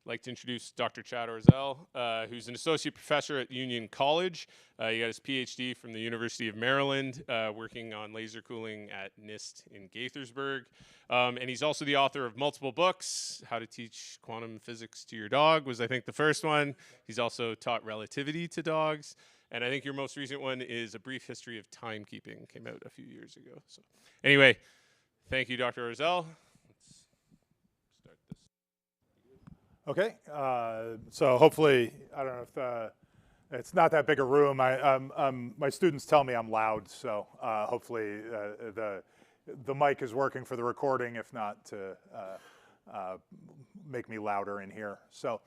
like to introduce Dr. Chad Orzel, who's an associate professor at Union College. He got his PhD from the University of Maryland, working on laser cooling at NIST in Gaithersburg. And he's also the author of multiple books. How to Teach Quantum Physics to Your Dog was, I think, the first one. He's also taught relativity to dogs. And I think your most recent one is A Brief History of Timekeeping. Came out a few years ago. So anyway, thank you, Dr. Orzel. Okay, so hopefully, I don't know if it's not that big a room. My students tell me I'm loud, so hopefully the mic is working for the recording, if not to make me louder in here. So,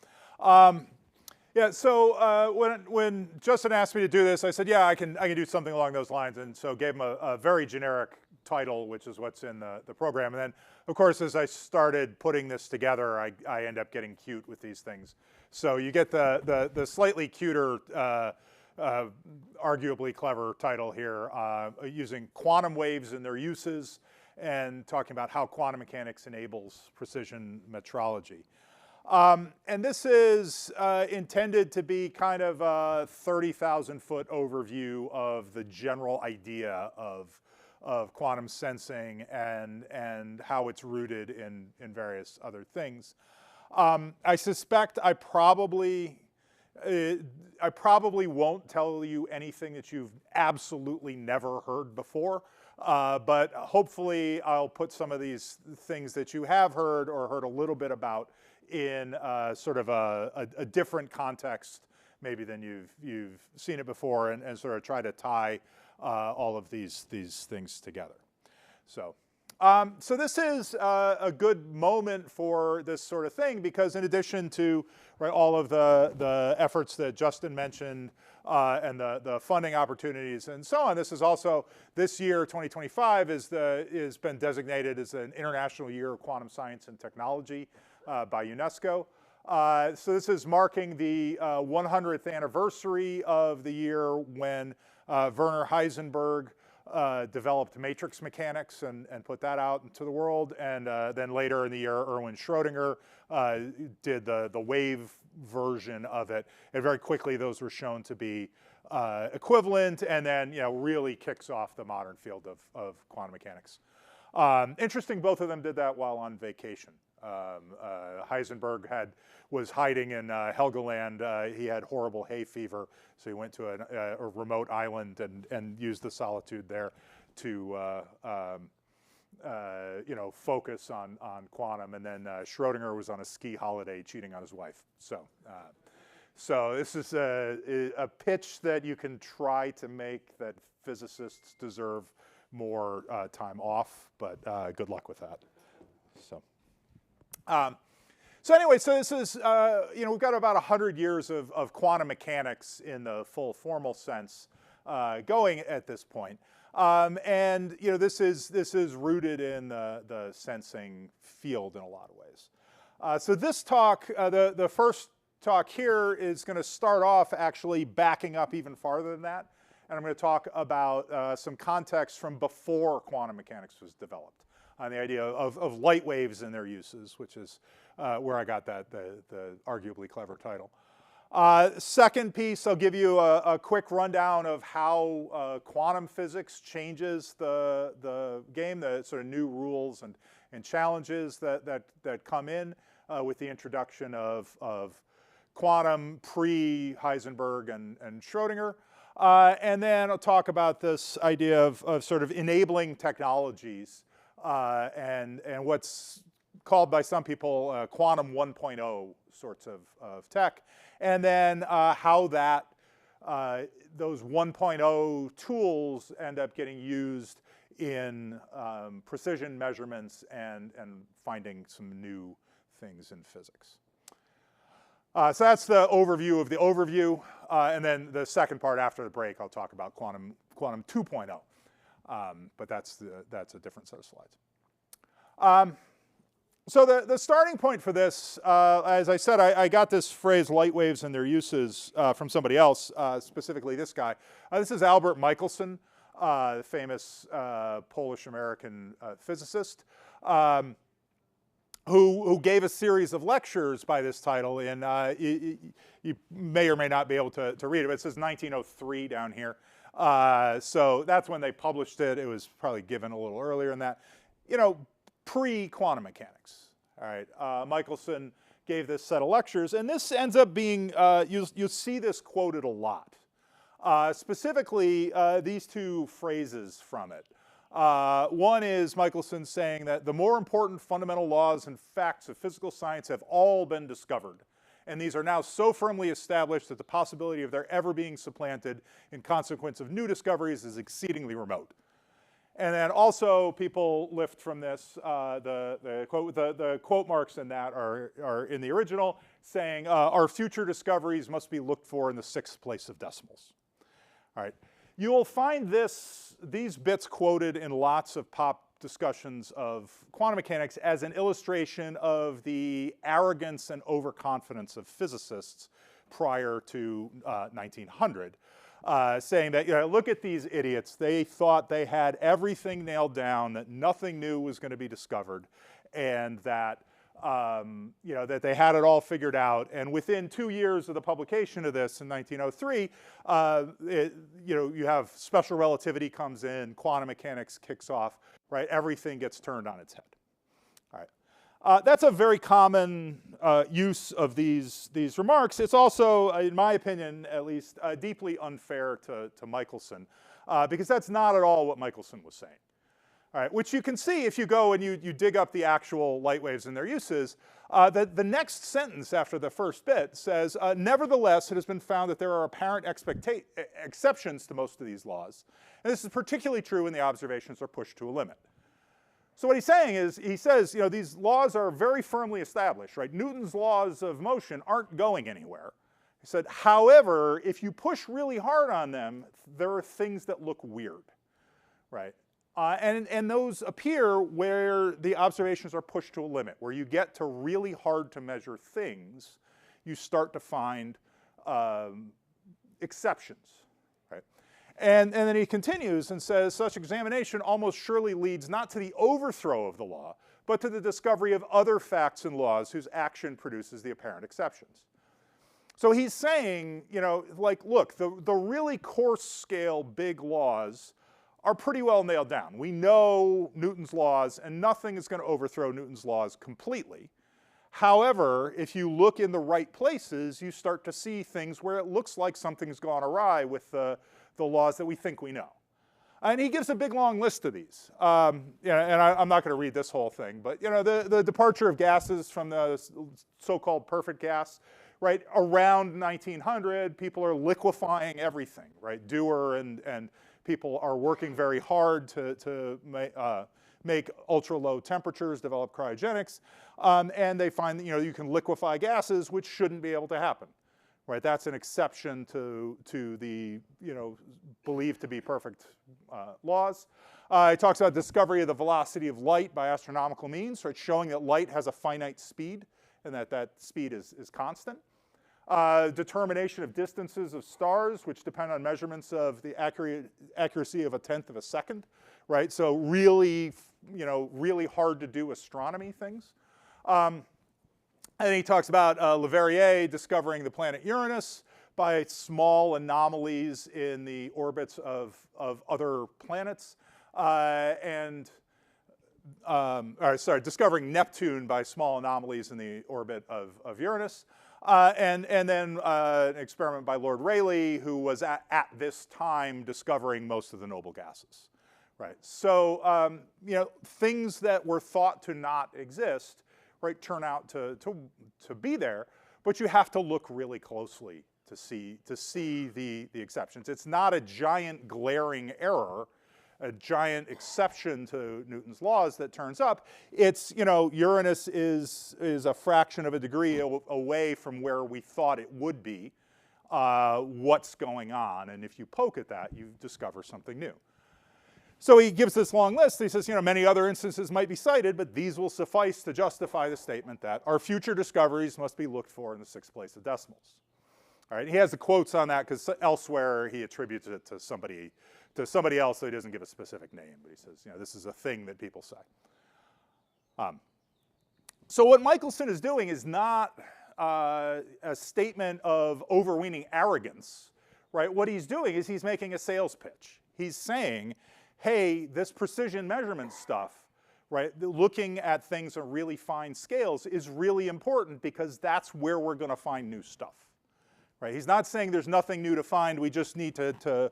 yeah, so when Justin asked me to do this, I said, yeah, I can do something along those lines, and so gave him a very generic title, which is what's in the program. And then, of course, as I started putting this together, I end up getting cute with these things. So you get the slightly cuter, arguably clever title here, using quantum waves and their uses, and talking about how quantum mechanics enables precision metrology. And this is intended to be kind of a 30,000-foot overview of the general idea of quantum sensing and how it's rooted in various other things. I suspect I probably won't tell you anything that you've absolutely never heard before, but hopefully I'll put some of these things that you have heard or heard a little bit about in sort of a different context maybe than you've seen it before, and sort of try to tie all of these things together. So, so this is a good moment for this sort of thing, because in addition to all of the efforts that Justin mentioned and the funding opportunities and so on, this is also, this year, 2025, is been designated as an International Year of Quantum Science and Technology by UNESCO. So this is marking the 100th anniversary of the year when Werner Heisenberg developed matrix mechanics and put that out into the world. And then later in the year, Erwin Schrödinger did the wave version of it. And very quickly, those were shown to be equivalent, and then really kicks off the modern field of quantum mechanics. Interesting, both of them did that while on vacation. Heisenberg was hiding in Helgoland. He had horrible hay fever, so he went to a remote island and used the solitude there to focus on quantum. And then Schrödinger was on a ski holiday cheating on his wife. So this is a pitch that you can try to make, that physicists deserve more time off, but good luck with that. So anyway, so this is, we've got about 100 years of quantum mechanics in the full formal sense going at this point. And this is rooted in the sensing field in a lot of ways. So this talk, the first talk here, is going to start off actually backing up even farther than that. And I'm going to talk about some context from before quantum mechanics was developed, on the idea of light waves and their uses, which is where I got the arguably clever title. Second piece, I'll give you a quick rundown of how quantum physics changes the game, the sort of new rules and challenges that come in with the introduction of quantum pre-Heisenberg and Schrödinger. And then I'll talk about this idea of sort of enabling technologies and what's called by some people quantum 1.0 sorts of tech, and then how those 1.0 tools end up getting used in precision measurements and finding some new things in physics. So that's the overview of the overview, and then the second part after the break, I'll talk about quantum 2.0, but that's a different set of slides. So the starting point for this, as I said, I got this phrase "light waves and their uses" from somebody else, specifically this guy. This is Albert Michelson, the famous Polish-American physicist. who gave a series of lectures by this title. And you may or may not be able to read it, but it says 1903 down here. So that's when they published it. It was probably given a little earlier than that. You know, pre-quantum mechanics. All right, Michelson gave this set of lectures, and this ends up being, you'll see this quoted a lot. Specifically, these two phrases from it. One is Michelson saying that the more important fundamental laws and facts of physical science have all been discovered, and these are now so firmly established that the possibility of their ever being supplanted in consequence of new discoveries is exceedingly remote. And then also people lift from this, the quote marks in that are in the original, saying our future discoveries must be looked for in the 6th place of decimals. All right, you'll find these bits quoted in lots of pop discussions of quantum mechanics as an illustration of the arrogance and overconfidence of physicists prior to 1900. Saying that, you know, look at these idiots. They thought they had everything nailed down, that nothing new was going to be discovered, and that, you know, that they had it all figured out. And within 2 years of the publication of this in 1903, you know, you have special relativity comes in, quantum mechanics kicks off, right? Everything gets turned on its head. All right. That's a very common use of these remarks. It's also, in my opinion at least, deeply unfair to Michelson, because that's not at all what Michelson was saying. All right, which you can see if you go and you dig up the actual light waves and their uses. The next sentence after the first bit says, nevertheless, it has been found that there are apparent exceptions to most of these laws. And this is particularly true when the observations are pushed to a limit. So what he's saying is, he says, you know, these laws are very firmly established, right? Newton's laws of motion aren't going anywhere. He said, however, if you push really hard on them, there are things that look weird, right? And those appear where the observations are pushed to a limit, where you get to really hard to measure things, you start to find exceptions. And then he continues and says, such examination almost surely leads not to the overthrow of the law, but to the discovery of other facts and laws whose action produces the apparent exceptions. So he's saying, you know, like, look, the really coarse scale big laws are pretty well nailed down. We know Newton's laws, and nothing is going to overthrow Newton's laws completely. However, if you look in the right places, you start to see things where it looks like something's gone awry with the laws that we think we know. And he gives a big long list of these. You know, and I'm not going to read this whole thing, but you know, the departure of gases from the so-called perfect gas, right? Around 1900, people are liquefying everything, right? Dewar and people are working very hard to make ultra low temperatures, develop cryogenics, and they find that, you know, you can liquefy gases, which shouldn't be able to happen. Right, that's an exception to the, you know, believed to be perfect laws. He talks about discovery of the velocity of light by astronomical means, right, showing that light has a finite speed and that speed is constant. Determination of distances of stars, which depend on measurements of the accuracy of 1/10 of a second, right? So really, you know, really hard to do astronomy things. And he talks about Leverrier discovering the planet Uranus by small anomalies in the orbits of other planets, discovering Neptune by small anomalies in the orbit of Uranus, and then an experiment by Lord Rayleigh, who was at this time discovering most of the noble gases, right? So you know, things that were thought to not exist, right, turn out to be there, but you have to look really closely to see the exceptions. It's not a giant glaring error, a giant exception to Newton's laws that turns up. It's, you know, Uranus is a fraction of a degree away from where we thought it would be. What's going on? And if you poke at that, you discover something new. So he gives this long list. He says, you know, many other instances might be cited, but these will suffice to justify the statement that our future discoveries must be looked for in the 6th place of decimals. All right, he has the quotes on that because elsewhere he attributes it to somebody else, so he doesn't give a specific name, but he says, you know, this is a thing that people say. So what Michelson is doing is not a statement of overweening arrogance, right? What he's doing is he's making a sales pitch. He's saying, hey, this precision measurement stuff, right, looking at things on really fine scales is really important because that's where we're going to find new stuff. Right? He's not saying there's nothing new to find, we just need to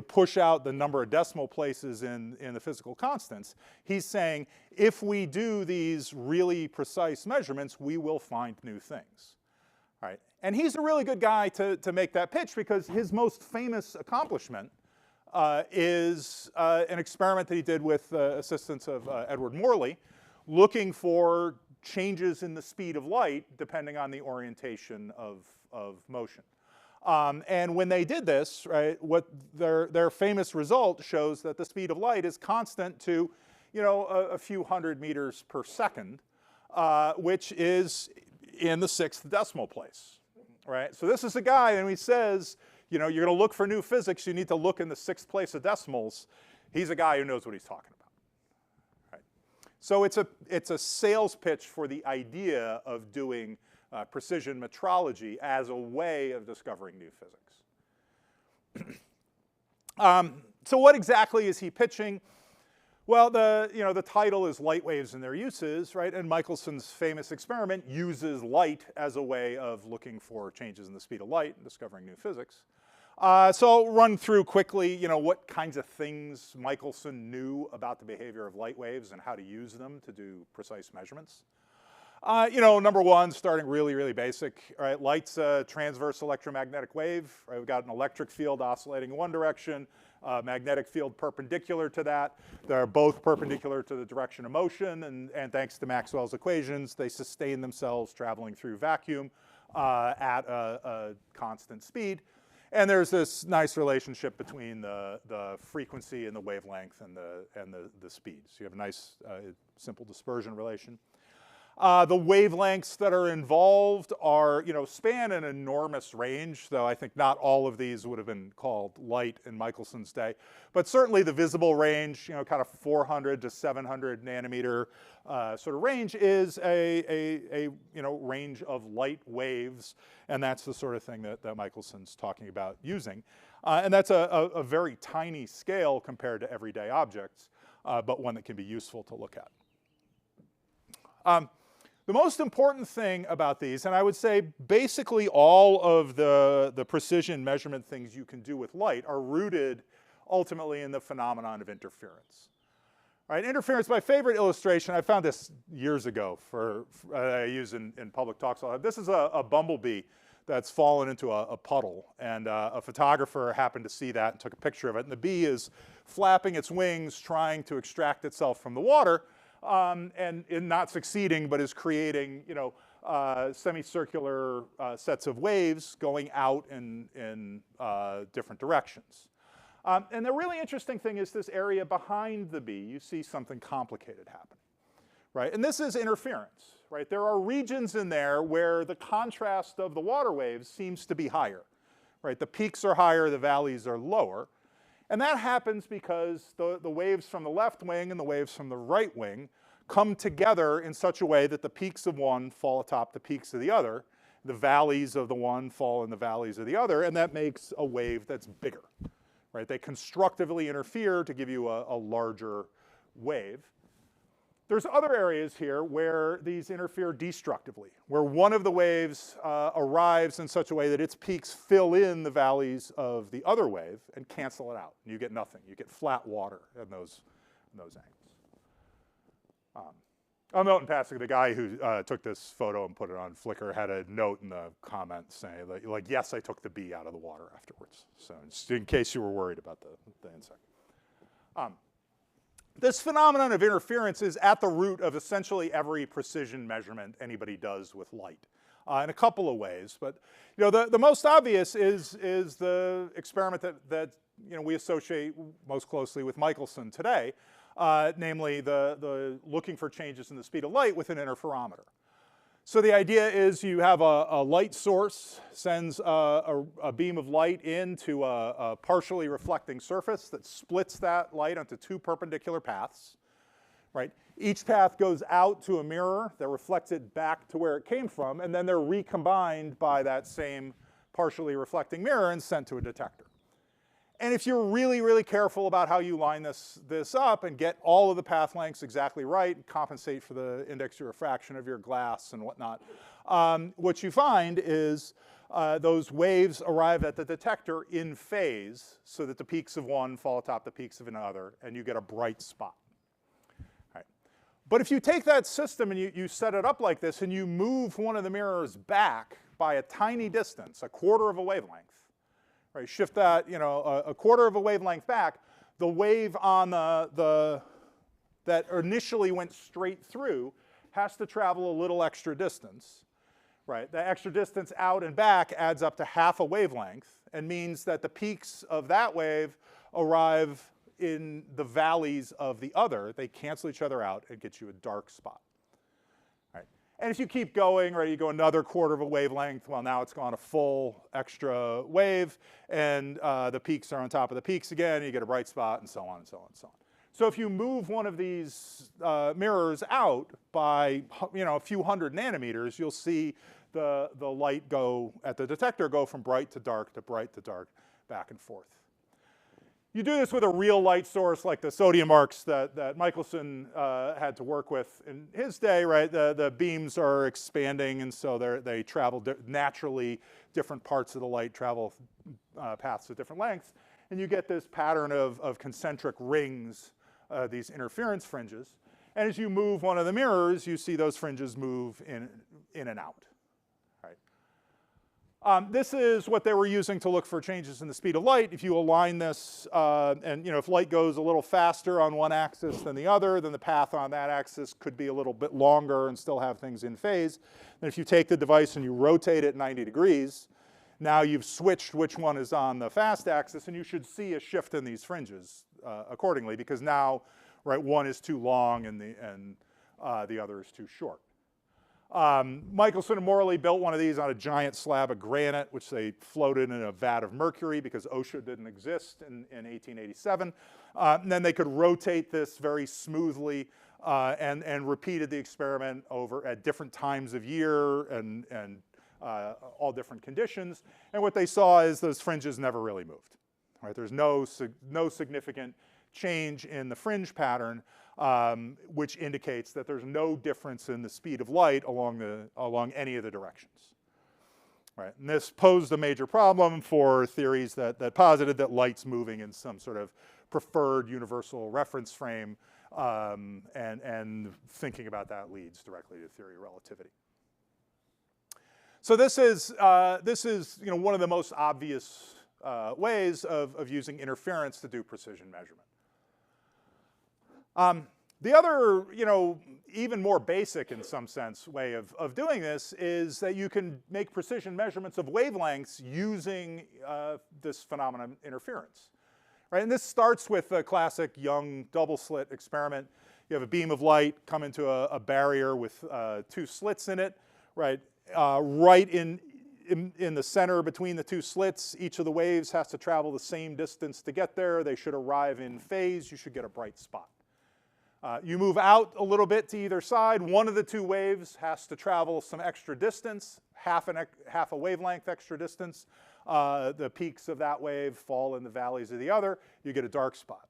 push out the number of decimal places in the physical constants. He's saying if we do these really precise measurements, we will find new things. Right? And he's a really good guy to make that pitch because his most famous accomplishment is an experiment that he did with assistance of Edward Morley, looking for changes in the speed of light depending on the orientation of motion. And when they did this, right, what their famous result shows that the speed of light is constant to, a few hundred meters per second, which is in the 6th decimal place, right? So this is a guy, and he says, you're going to look for new physics, you need to look in the 6th place of decimals. He's a guy who knows what he's talking about. Right? So it's a sales pitch for the idea of doing precision metrology as a way of discovering new physics. So what exactly is he pitching? Well, the title is Light Waves and Their Uses, right? And Michelson's famous experiment uses light as a way of looking for changes in the speed of light and discovering new physics. So I'll run through quickly, what kinds of things Michelson knew about the behavior of light waves and how to use them to do precise measurements. Number one, starting really, really basic, right? Light's a transverse electromagnetic wave, right? We've got an electric field oscillating in one direction, magnetic field perpendicular to that. They're both perpendicular to the direction of motion, and thanks to Maxwell's equations, they sustain themselves traveling through vacuum at a constant speed. And there's this nice relationship between the frequency and the wavelength and the speed. So you have a nice simple dispersion relation. The wavelengths that are involved are, span an enormous range, though I think not all of these would have been called light in Michelson's day. But certainly the visible range, kind of 400 to 700 nanometer sort of range is a range of light waves, and that's the sort of thing that Michelson's talking about using. And that's a very tiny scale compared to everyday objects, but one that can be useful to look at. The most important thing about these, and I would say basically all of the precision measurement things you can do with light are rooted ultimately in the phenomenon of interference. Right? Interference, my favorite illustration, I found this years ago I use in public talks. This is a bumblebee that's fallen into a puddle, and a photographer happened to see that and took a picture of it, and the bee is flapping its wings trying to extract itself from the water. And not succeeding, but is creating, semicircular sets of waves going out in different directions. And the really interesting thing is this area behind the bee, you see something complicated happen, right? And this is interference, right? There are regions in there where the contrast of the water waves seems to be higher, right? The peaks are higher, the valleys are lower. And that happens because the waves from the left wing and the waves from the right wing come together in such a way that the peaks of one fall atop the peaks of the other. The valleys of the one fall in the valleys of the other, and that makes a wave that's bigger. Right? They constructively interfere to give you a larger wave. There's other areas here where these interfere destructively, where one of the waves arrives in such a way that its peaks fill in the valleys of the other wave and cancel it out. And you get nothing. You get flat water in those angles. I'll note in passing, the guy who took this photo and put it on Flickr had a note in the comments saying, like, yes, I took the bee out of the water afterwards. So just in case you were worried about the insect. This phenomenon of interference is at the root of essentially every precision measurement anybody does with light, in a couple of ways. But the most obvious is the experiment that we associate most closely with Michelson today, namely the looking for changes in the speed of light with an interferometer. So the idea is you have a light source, sends a beam of light into a partially reflecting surface that splits that light onto two perpendicular paths, right? Each path goes out to a mirror that reflects it back to where it came from, and then they're recombined by that same partially reflecting mirror and sent to a detector. And if you're really, really careful about how you line this up and get all of the path lengths exactly right, and compensate for the index of refraction of your glass and whatnot, what you find is those waves arrive at the detector in phase so that the peaks of one fall atop the peaks of another, and you get a bright spot. Right. But if you take that system and you set it up like this and you move one of the mirrors back by a tiny distance, a quarter of a wavelength, right, shift that, a quarter of a wavelength back, the wave on that initially went straight through has to travel a little extra distance. Right? The extra distance out and back adds up to half a wavelength and means that the peaks of that wave arrive in the valleys of the other. They cancel each other out and get you a dark spot. Right? And if you keep going, right, you go another quarter of a wavelength, well, now it's gone a full extra wave, and the peaks are on top of the peaks again, you get a bright spot, and so on and so on and so on. So if you move one of these mirrors out by a few hundred nanometers, you'll see the light go at the detector go from bright to dark, back and forth. You do this with a real light source like the sodium arcs that Michelson had to work with in his day, right? The beams are expanding, and so they travel naturally. Different parts of the light travel paths of different lengths, and you get this pattern of concentric rings, these interference fringes. And as you move one of the mirrors, you see those fringes move in and out. This is what they were using to look for changes in the speed of light. If you align this, and if light goes a little faster on one axis than the other, then the path on that axis could be a little bit longer and still have things in phase. And if you take the device and you rotate it 90 degrees, now you've switched which one is on the fast axis, and you should see a shift in these fringes accordingly, because now, right, one is too long and the other is too short. Michelson and Morley built one of these on a giant slab of granite, which they floated in a vat of mercury because OSHA didn't exist in 1887. And then they could rotate this very smoothly and repeated the experiment over at different times of year and all different conditions. And what they saw is those fringes never really moved. Right? There's no significant change in the fringe pattern, which indicates that there's no difference in the speed of light along any of the directions. Right? And this posed a major problem for theories that posited that light's moving in some sort of preferred universal reference frame, and thinking about that leads directly to the theory of relativity. So this is one of the most obvious ways of using interference to do precision measurement. The other, even more basic in some sense way of doing this is that you can make precision measurements of wavelengths using this phenomenon interference. Right? And this starts with the classic Young double slit experiment. You have a beam of light come into a barrier with two slits in it, right? Right in the center between the two slits, each of the waves has to travel the same distance to get there. They should arrive in phase. You should get a bright spot. You move out a little bit to either side. One of the two waves has to travel some extra distance, half a wavelength extra distance. The peaks of that wave fall in the valleys of the other. You get a dark spot.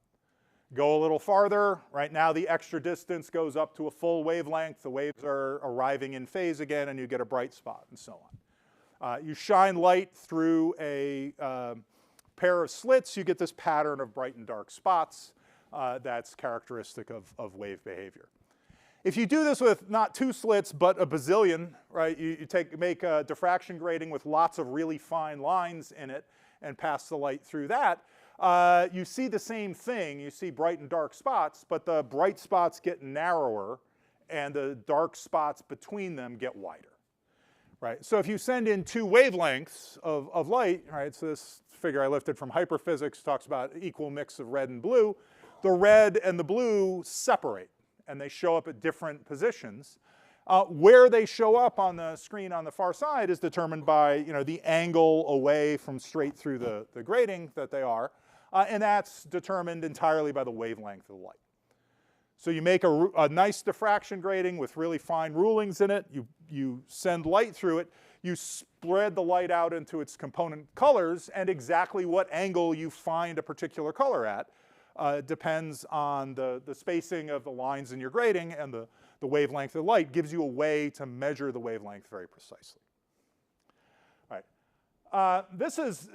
Go a little farther. Right now the extra distance goes up to a full wavelength. The waves are arriving in phase again, and you get a bright spot, and so on. You shine light through a pair of slits. You get this pattern of bright and dark spots. That's characteristic of wave behavior. If you do this with not two slits, but a bazillion, right, you make a diffraction grating with lots of really fine lines in it and pass the light through that, you see the same thing. You see bright and dark spots, but the bright spots get narrower and the dark spots between them get wider. Right? So if you send in two wavelengths of light, right, so this figure I lifted from hyperphysics talks about equal mix of red and blue. The red and the blue separate, and they show up at different positions. Where they show up on the screen on the far side is determined by the angle away from straight through the grating that they are, and that's determined entirely by the wavelength of the light. So you make a nice diffraction grating with really fine rulings in it. You send light through it. You spread the light out into its component colors, and exactly what angle you find a particular color at depends on the spacing of the lines in your grating, and the wavelength of the light gives you a way to measure the wavelength very precisely. This is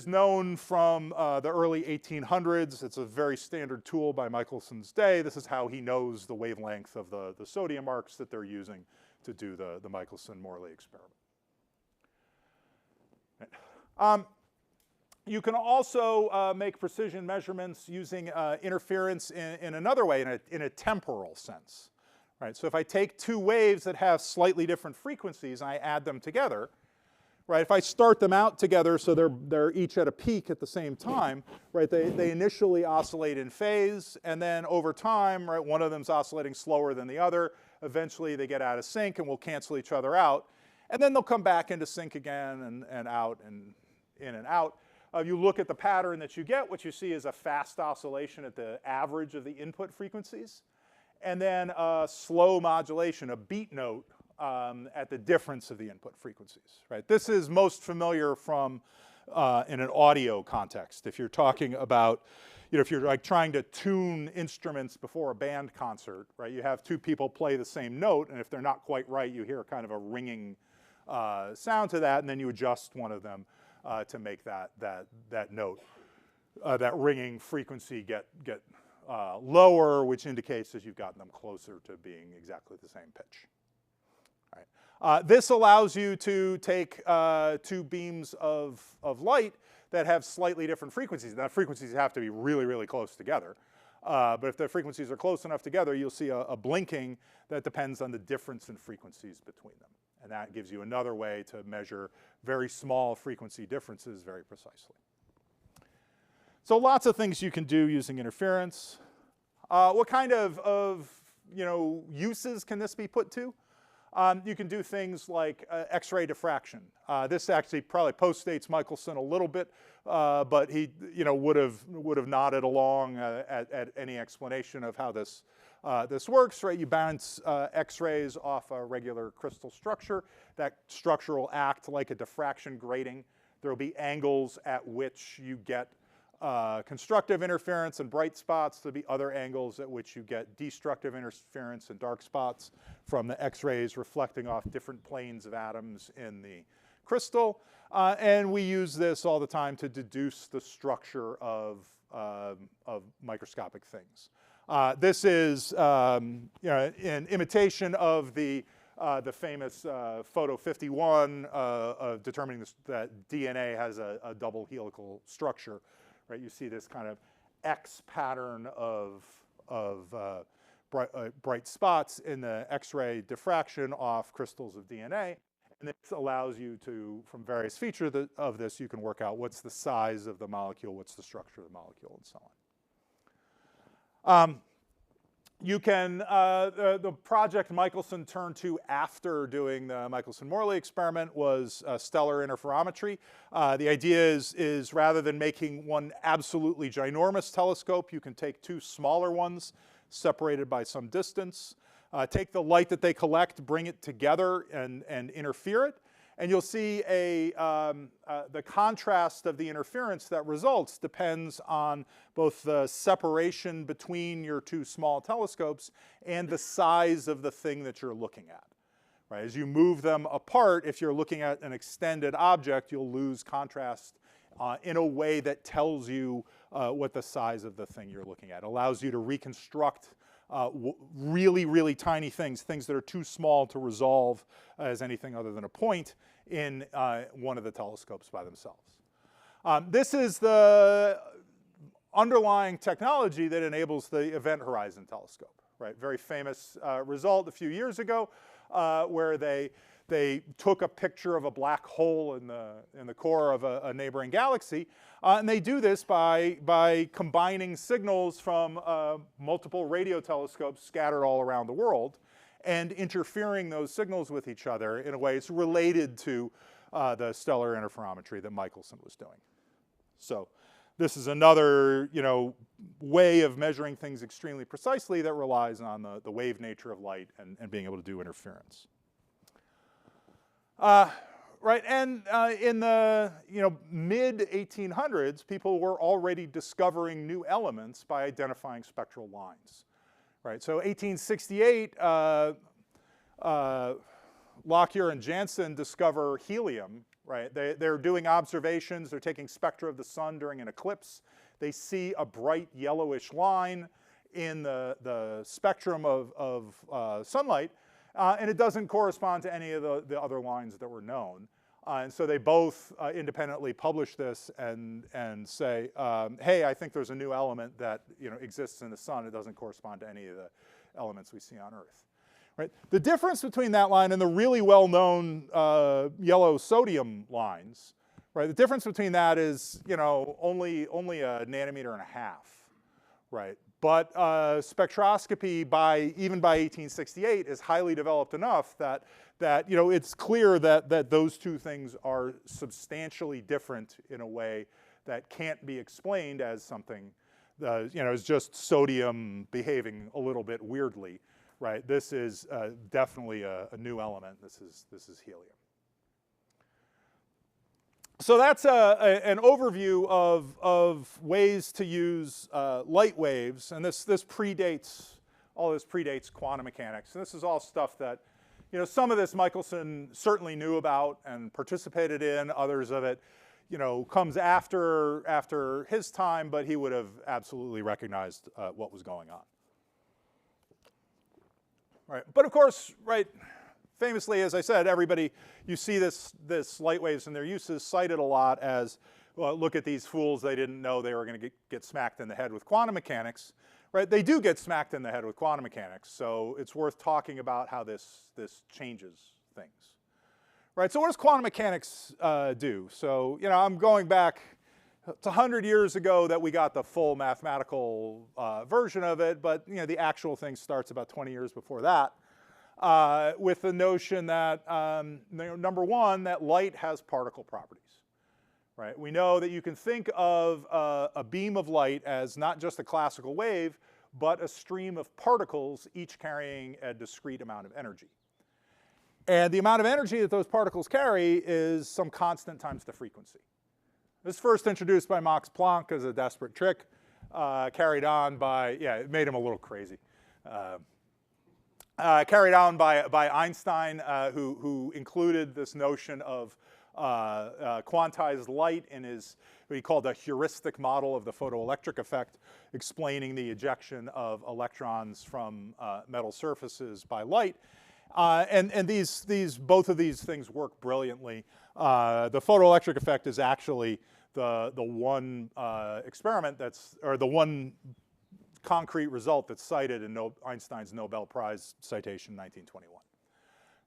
known from the early 1800s. It's a very standard tool by Michelson's day. This is how he knows the wavelength of the sodium arcs that they're using to do the Michelson-Morley experiment. You can also make precision measurements using interference in another way, in a temporal sense. Right? So if I take two waves that have slightly different frequencies and I add them together, right, if I start them out together so they're each at a peak at the same time, right, they initially oscillate in phase, and then over time, right, one of them's oscillating slower than the other. Eventually they get out of sync and will cancel each other out, and then they'll come back into sync again and out and in and out. You look at the pattern that you get, what you see is a fast oscillation at the average of the input frequencies, and then a slow modulation, a beat note, at the difference of the input frequencies, right? This is most familiar from in an audio context. If you're talking about, if you're like trying to tune instruments before a band concert, right? You have two people play the same note, and if they're not quite right, you hear kind of a ringing sound to that, and then you adjust one of them to make that note, that ringing frequency get lower, which indicates that you've gotten them closer to being exactly the same pitch. This allows you to take two beams of light that have slightly different frequencies. Now, frequencies have to be really, really close together. But if the frequencies are close enough together, you'll see a blinking that depends on the difference in frequencies between them. And that gives you another way to measure very small frequency differences very precisely. So lots of things you can do using interference. What kind of uses can this be put to? You can do things like X-ray diffraction. This actually probably postdates Michelson a little bit, but he would have nodded along at any explanation of how this works. Right? You bounce X-rays off a regular crystal structure. That structure will act like a diffraction grating. There will be angles at which you get constructive interference and bright spots. There'll be other angles at which you get destructive interference and dark spots from the X-rays reflecting off different planes of atoms in the crystal. And we use this all the time to deduce the structure of microscopic things. This is in imitation of the famous photo 51 of determining that DNA has a double helical structure. Right, you see this kind of X pattern of bright spots in the X-ray diffraction off crystals of DNA, and this allows you to, from various features of this, you can work out what's the size of the molecule, what's the structure of the molecule, and so on. You can, the project Michelson turned to after doing the Michelson-Morley experiment was stellar interferometry. The idea is rather than making one absolutely ginormous telescope, you can take two smaller ones separated by some distance, take the light that they collect, bring it together and interfere it, and you'll see the contrast of the interference that results depends on both the separation between your two small telescopes and the size of the thing that you're looking at. Right? As you move them apart, if you're looking at an extended object, you'll lose contrast in a way that tells you what the size of the thing you're looking at. It allows you to reconstruct really, really tiny things that are too small to resolve as anything other than a point in one of the telescopes by themselves. This is the underlying technology that enables the Event Horizon Telescope. Right? Very famous result a few years ago where they took a picture of a black hole in the core of a neighboring galaxy, and they do this by combining signals from multiple radio telescopes scattered all around the world and interfering those signals with each other in a way it's related to the stellar interferometry that Michelson was doing. So this is another, way of measuring things extremely precisely that relies on the wave nature of light and being able to do interference. Right, and in the mid 1800s, people were already discovering new elements by identifying spectral lines. Right, so 1868, Lockyer and Janssen discover helium. Right, they're doing observations. They're taking spectra of the sun during an eclipse. They see a bright yellowish line in the spectrum of sunlight. And it doesn't correspond to any of the other lines that were known. And so they both independently publish this and say, hey, I think there's a new element that exists in the sun. It doesn't correspond to any of the elements we see on Earth. Right? The difference between that line and the really well-known yellow sodium lines, right? The difference between that is only a nanometer and a half, right? But spectroscopy even by 1868 is highly developed enough that it's clear that those two things are substantially different in a way that can't be explained as something is just sodium behaving a little bit weirdly, right? This is definitely a new element. This is helium. So that's an overview of ways to use light waves, and this predates quantum mechanics. And this is all stuff that, some of this Michelson certainly knew about and participated in. Others of it, comes after his time, but he would have absolutely recognized what was going on. Right, but of course, right. Famously, as I said, you see this light waves and their uses cited a lot as, well, look at these fools, they didn't know they were going to get smacked in the head with quantum mechanics. Right? They do get smacked in the head with quantum mechanics, so it's worth talking about how this changes things. Right, so what does quantum mechanics do? So, I'm going back, it's 100 years ago that we got the full mathematical version of it, but the actual thing starts about 20 years before that. With the notion that, number one, that light has particle properties. Right? We know that you can think of a beam of light as not just a classical wave, but a stream of particles, each carrying a discrete amount of energy. And the amount of energy that those particles carry is some constant times the frequency. This was first introduced by Max Planck as a desperate trick, carried on by, it made him a little crazy. Carried on by Einstein, who included this notion of quantized light in what he called a heuristic model of the photoelectric effect, explaining the ejection of electrons from metal surfaces by light. And both of these things work brilliantly. The photoelectric effect is actually the one experiment the one concrete result that's cited in Einstein's Nobel Prize citation in 1921.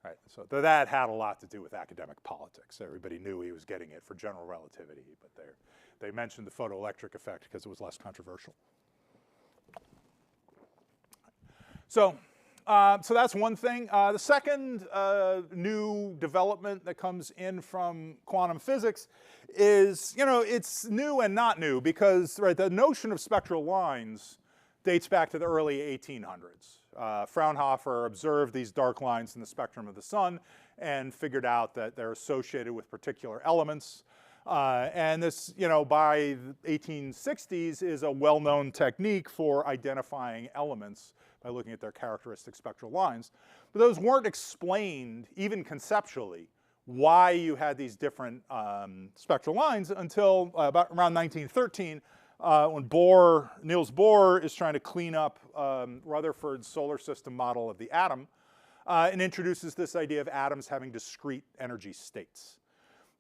Right, so that had a lot to do with academic politics. Everybody knew he was getting it for general relativity, but they mentioned the photoelectric effect because it was less controversial. So that's one thing. The second new development that comes in from quantum physics is, it's new and not new because, right, the notion of spectral lines dates back to the early 1800s. Fraunhofer observed these dark lines in the spectrum of the sun and figured out that they're associated with particular elements. And this, by the 1860s is a well-known technique for identifying elements by looking at their characteristic spectral lines. But those weren't explained, even conceptually, why you had these different spectral lines until about around 1913, when Niels Bohr is trying to clean up Rutherford's solar system model of the atom and introduces this idea of atoms having discrete energy states.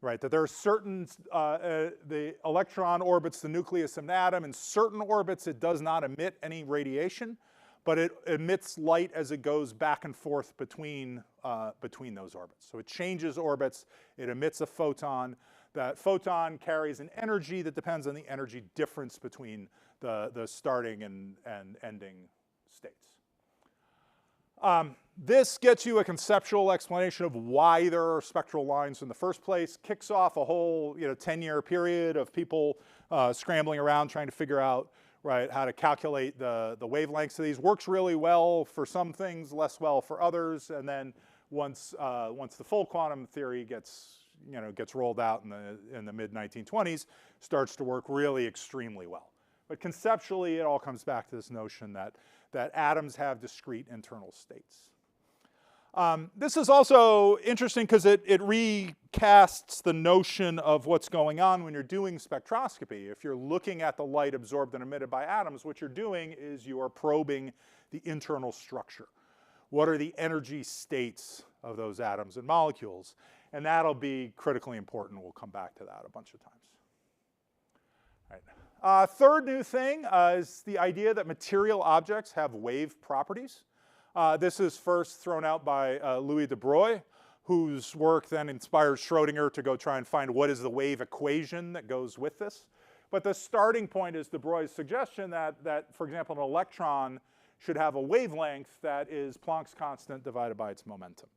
Right, that there are certain, the electron orbits the nucleus of an atom. In certain orbits, it does not emit any radiation, but it emits light as it goes back and forth between those orbits. So it changes orbits, it emits a photon. That photon carries an energy that depends on the energy difference between the starting and ending states. This gets you a conceptual explanation of why there are spectral lines in the first place, kicks off a whole 10-year period of people scrambling around trying to figure out how to calculate the wavelengths of these. Works really well for some things, less well for others, and then once the full quantum theory gets rolled out in the mid-1920s, starts to work really extremely well. But conceptually, it all comes back to this notion that atoms have discrete internal states. This is also interesting because it recasts the notion of what's going on when you're doing spectroscopy. If you're looking at the light absorbed and emitted by atoms, what you're doing is you are probing the internal structure. What are the energy states of those atoms and molecules? And that'll be critically important. We'll come back to that a bunch of times. All right. Third new thing is the idea that material objects have wave properties. This is first thrown out by Louis de Broglie, whose work then inspires Schrödinger to go try and find what is the wave equation that goes with this. But the starting point is de Broglie's suggestion that, for example, an electron should have a wavelength that is Planck's constant divided by its momentum.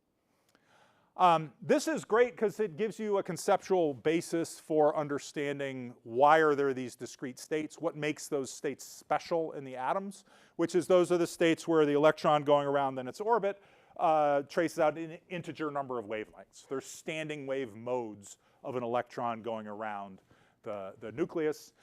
This is great because it gives you a conceptual basis for understanding why are there these discrete states, what makes those states special in the atoms, which is those are the states where the electron going around in its orbit traces out an integer number of wavelengths. They're standing wave modes of an electron going around the nucleus.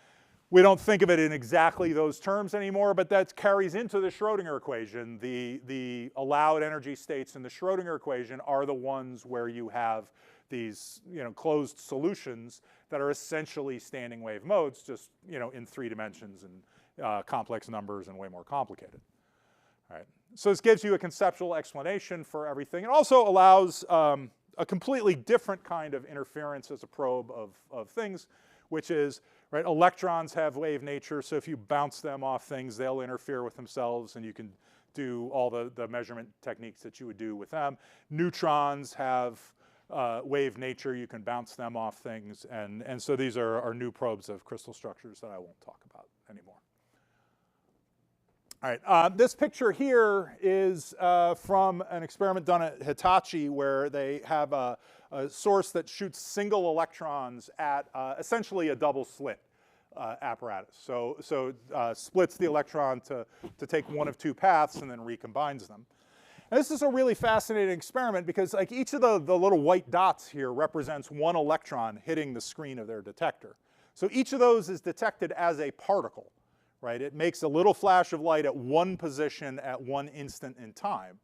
We don't think of it in exactly those terms anymore, but that carries into the Schrödinger equation. The allowed energy states in the Schrödinger equation are the ones where you have these closed solutions that are essentially standing wave modes, just in 3 dimensions and complex numbers and way more complicated. All right. So this gives you a conceptual explanation for everything. It also allows a completely different kind of interference as a probe of things, which is electrons have wave nature, so if you bounce them off things, they'll interfere with themselves, and you can do all the measurement techniques that you would do with them. Neutrons have wave nature, you can bounce them off things, and so these are new probes of crystal structures that I won't talk about anymore. All right, this picture here is from an experiment done at Hitachi where they have a source that shoots single electrons at essentially a double slit apparatus. So splits the electron to take one of 2 paths and then recombines them. And this is a really fascinating experiment because each of the little white dots here represents one electron hitting the screen of their detector. So each of those is detected as a particle. It makes a little flash of light at one position at one instant in time.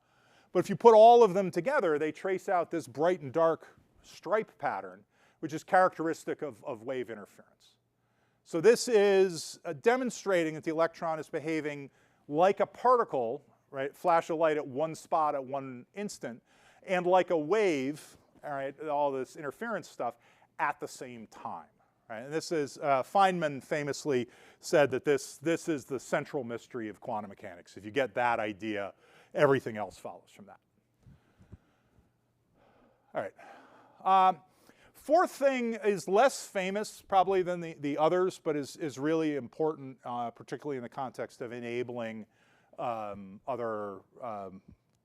But if you put all of them together, they trace out this bright and dark stripe pattern, which is characteristic of wave interference. So this is demonstrating that the electron is behaving like a particle, flash of light at one spot at one instant, and like a wave, all this interference stuff, at the same time. And this is, Feynman famously said that this is the central mystery of quantum mechanics. If you get that idea, everything else follows from that. All right. Fourth thing is less famous probably than the others, but is really important, particularly in the context of enabling other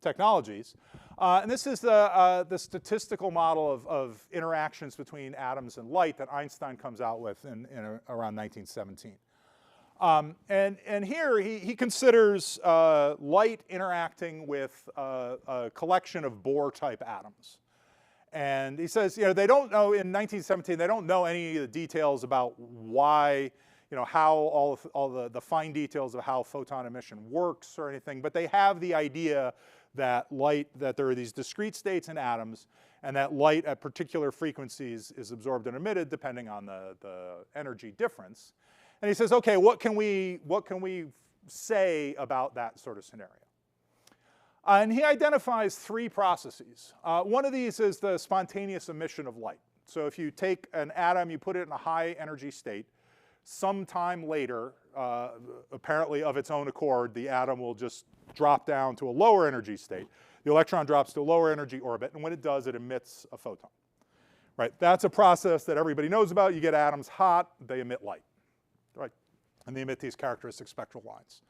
technologies. And this is the statistical model of interactions between atoms and light that Einstein comes out with in around 1917. And here he considers light interacting with a collection of Bohr-type atoms. And he says, they don't know, in 1917, they don't know any of the details about why, how all the fine details of how photon emission works or anything, but they have the idea that there are these discrete states in atoms, and that light at particular frequencies is absorbed and emitted depending on the energy difference. And he says, okay, what can we say about that sort of scenario? And he identifies 3 processes. One of these is the spontaneous emission of light. So if you take an atom, you put it in a high energy state, sometime later, apparently of its own accord, the atom will just drop down to a lower energy state. The electron drops to a lower energy orbit, and when it does, it emits a photon. That's a process that everybody knows about. You get atoms hot, they emit light. And they emit these characteristic spectral lines.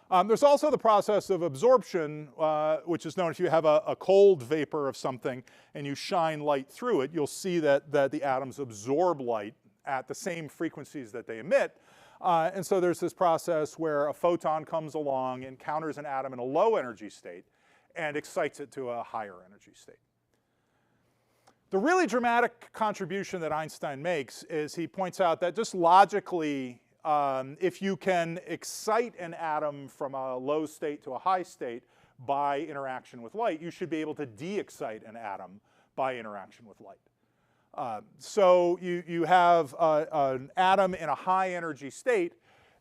There's also the process of absorption, which is known if you have a cold vapor of something and you shine light through it, you'll see that the atoms absorb light at the same frequencies that they emit. And so there's this process where a photon comes along, encounters an atom in a low energy state, and excites it to a higher energy state. The really dramatic contribution that Einstein makes is he points out that just logically, if you can excite an atom from a low state to a high state by interaction with light, you should be able to de-excite an atom by interaction with light. So you have an atom in a high energy state,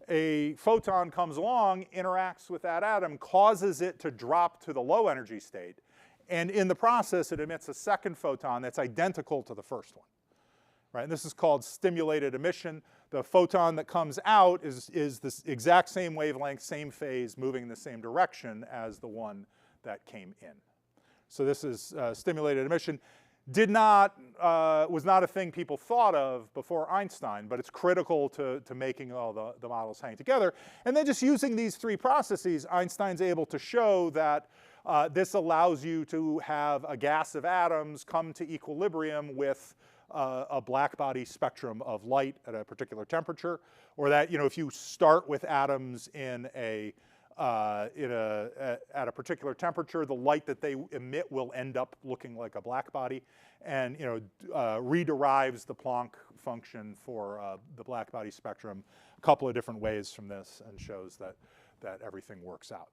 a photon comes along, interacts with that atom, causes it to drop to the low energy state, and in the process it emits a second photon that's identical to the first one. Right? And this is called stimulated emission. The photon that comes out is this exact same wavelength, same phase, moving in the same direction as the one that came in. So this is stimulated emission. Was not a thing people thought of before Einstein, but it's critical to making all the models hang together. And then just using these three processes, Einstein's able to show that this allows you to have a gas of atoms come to equilibrium with a black body spectrum of light at a particular temperature, or that if you start with atoms at a particular temperature, the light that they emit will end up looking like a black body, and rederives the Planck function for the black body spectrum a couple of different ways from this, and shows that everything works out.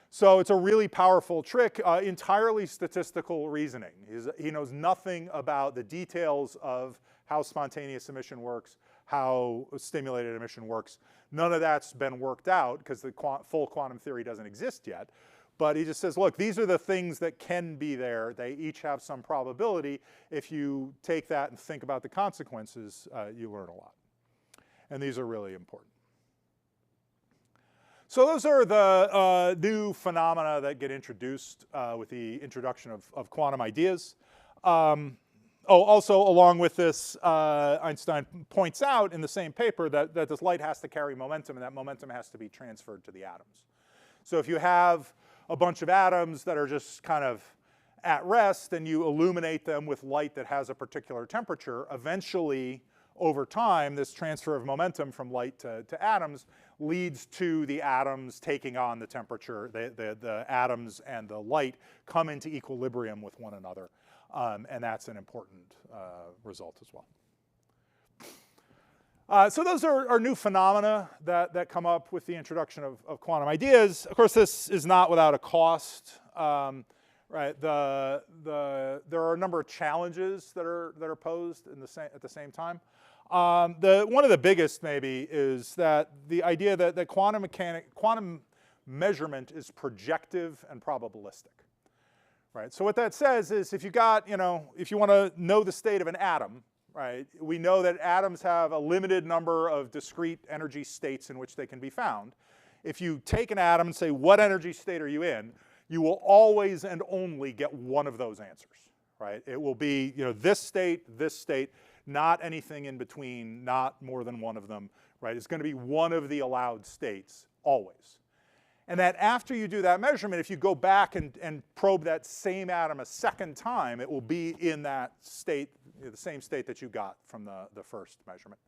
So it's a really powerful trick, entirely statistical reasoning. He knows nothing about the details of how spontaneous emission works, how stimulated emission works. None of that's been worked out because the full quantum theory doesn't exist yet. But he just says, look, these are the things that can be there. They each have some probability. If you take that and think about the consequences, you learn a lot. And these are really important. So those are the new phenomena that get introduced with the introduction of quantum ideas. Also, along with this, Einstein points out in the same paper that this light has to carry momentum, and that momentum has to be transferred to the atoms. So if you have a bunch of atoms that are just kind of at rest and you illuminate them with light that has a particular temperature, eventually, over time, this transfer of momentum from light to atoms leads to the atoms taking on the temperature. The atoms and the light come into equilibrium with one another. And that's an important result as well. So those are new phenomena that come up with the introduction of quantum ideas. Of course, this is not without a cost. Right? There are a number of challenges that are posed at the same time. One of the biggest maybe is that the idea that quantum measurement is projective and probabilistic. Right? So what that says is if you want to know the state of an atom, right? We know that atoms have a limited number of discrete energy states in which they can be found. If you take an atom and say, what energy state are you in? You will always and only get one of those answers, right? It will be, this state, not anything in between, not more than one of them, right? It's going to be one of the allowed states, always. And that after you do that measurement, if you go back and probe that same atom a second time, it will be in that state, the same state that you got from the first measurement.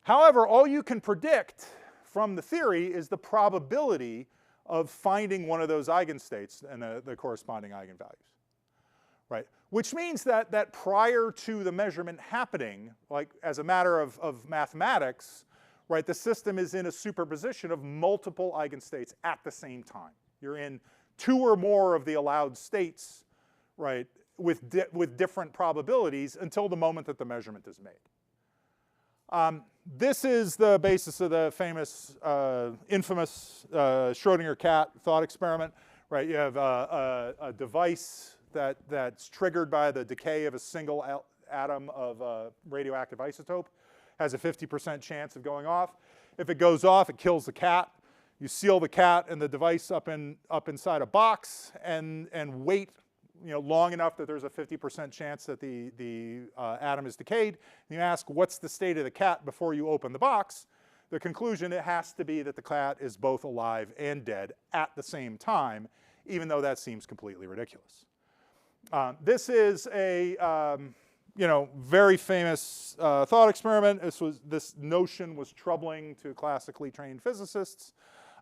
However, all you can predict from the theory is the probability of finding one of those eigenstates and the corresponding eigenvalues. Right? Which means that prior to the measurement happening, like as a matter of mathematics, right, the system is in a superposition of multiple eigenstates at the same time. You're in two or more of the allowed states, right, with different probabilities until the moment that the measurement is made. This is the basis of the famous, infamous Schrodinger cat thought experiment. Right? You have a device that's triggered by the decay of a single atom of a radioactive isotope, has a 50% chance of going off. If it goes off, it kills the cat. You seal the cat and the device up inside a box and wait long enough that there's a 50% chance that the atom is decayed. And you ask, what's the state of the cat before you open the box? the conclusion, it has to be that the cat is both alive and dead at the same time, even though that seems completely ridiculous. This is a very famous thought experiment. This notion was troubling to classically trained physicists,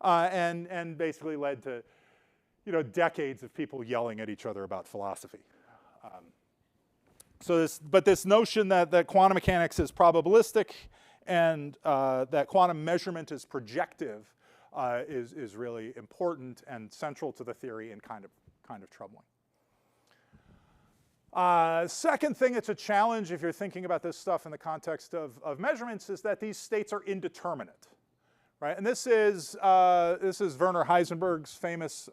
and basically led to decades of people yelling at each other about philosophy. But this notion that quantum mechanics is probabilistic and that quantum measurement is projective is really important and central to the theory and kind of troubling. Second thing, it's a challenge if you're thinking about this stuff in the context of measurements, is that these states are indeterminate, right? And this is Werner Heisenberg's famous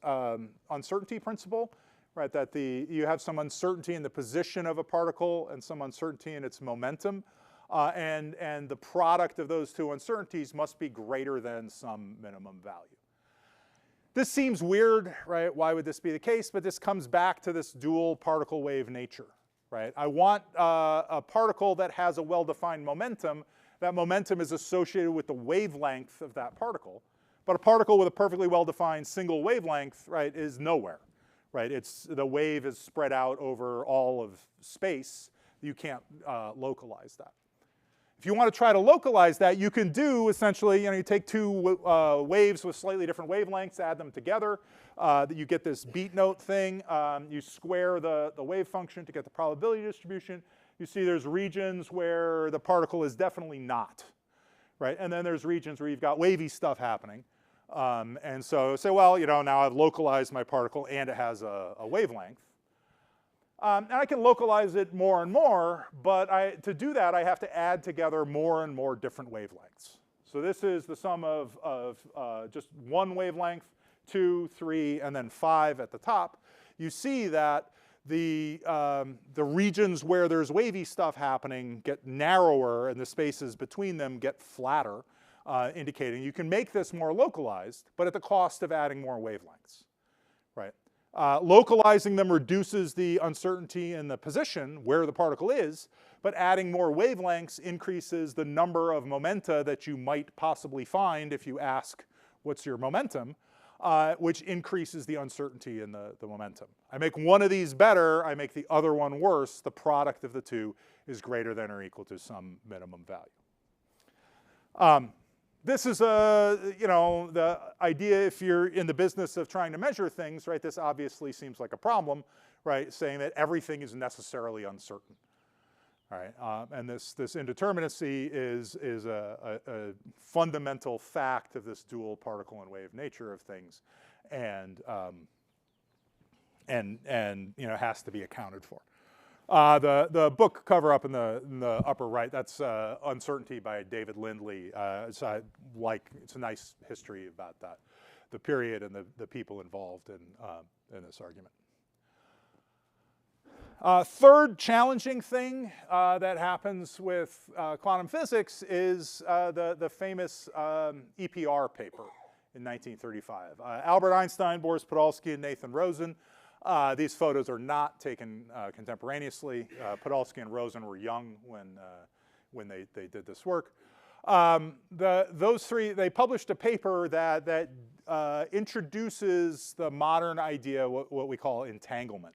uncertainty principle, right? That you have some uncertainty in the position of a particle and some uncertainty in its momentum, and the product of those two uncertainties must be greater than some minimum value. This seems weird, right? Why would this be the case? But this comes back to this dual particle wave nature, right? I want a particle that has a well-defined momentum. That momentum is associated with the wavelength of that particle. But a particle with a perfectly well-defined single wavelength, right, is nowhere, right? The wave is spread out over all of space. You can't localize that. If you want to try to localize that, you can do essentially, you take two waves with slightly different wavelengths, add them together, you get this beat note thing. You square the wave function to get the probability distribution. You see there's regions where the particle is definitely not, right? And then there's regions where you've got wavy stuff happening. And so say, well, now I've localized my particle and it has a wavelength. And I can localize it more and more, but to do that, I have to add together more and more different wavelengths. So this is the sum of just one wavelength, 2, 3, and then 5 at the top. You see that the regions where there's wavy stuff happening get narrower, and the spaces between them get flatter, indicating you can make this more localized, but at the cost of adding more wavelengths, right? Localizing them reduces the uncertainty in the position where the particle is, but adding more wavelengths increases the number of momenta that you might possibly find if you ask, what's your momentum, which increases the uncertainty in the momentum. I make one of these better, I make the other one worse. The product of the two is greater than or equal to some minimum value. This is the idea if you're in the business of trying to measure things, right? This obviously seems like a problem, right? Saying that everything is necessarily uncertain, all right? And this indeterminacy is a fundamental fact of this dual particle and wave nature of things, and has to be accounted for. The book cover up in the upper right, that's Uncertainty by David Lindley. It's a nice history about that, the period and the people involved in this argument. Third challenging thing that happens with quantum physics is the famous EPR paper in 1935. Albert Einstein, Boris Podolsky, and Nathan Rosen. These photos are not taken contemporaneously. Podolsky and Rosen were young when they did this work. Those three, they published a paper that introduces the modern idea, what we call entanglement.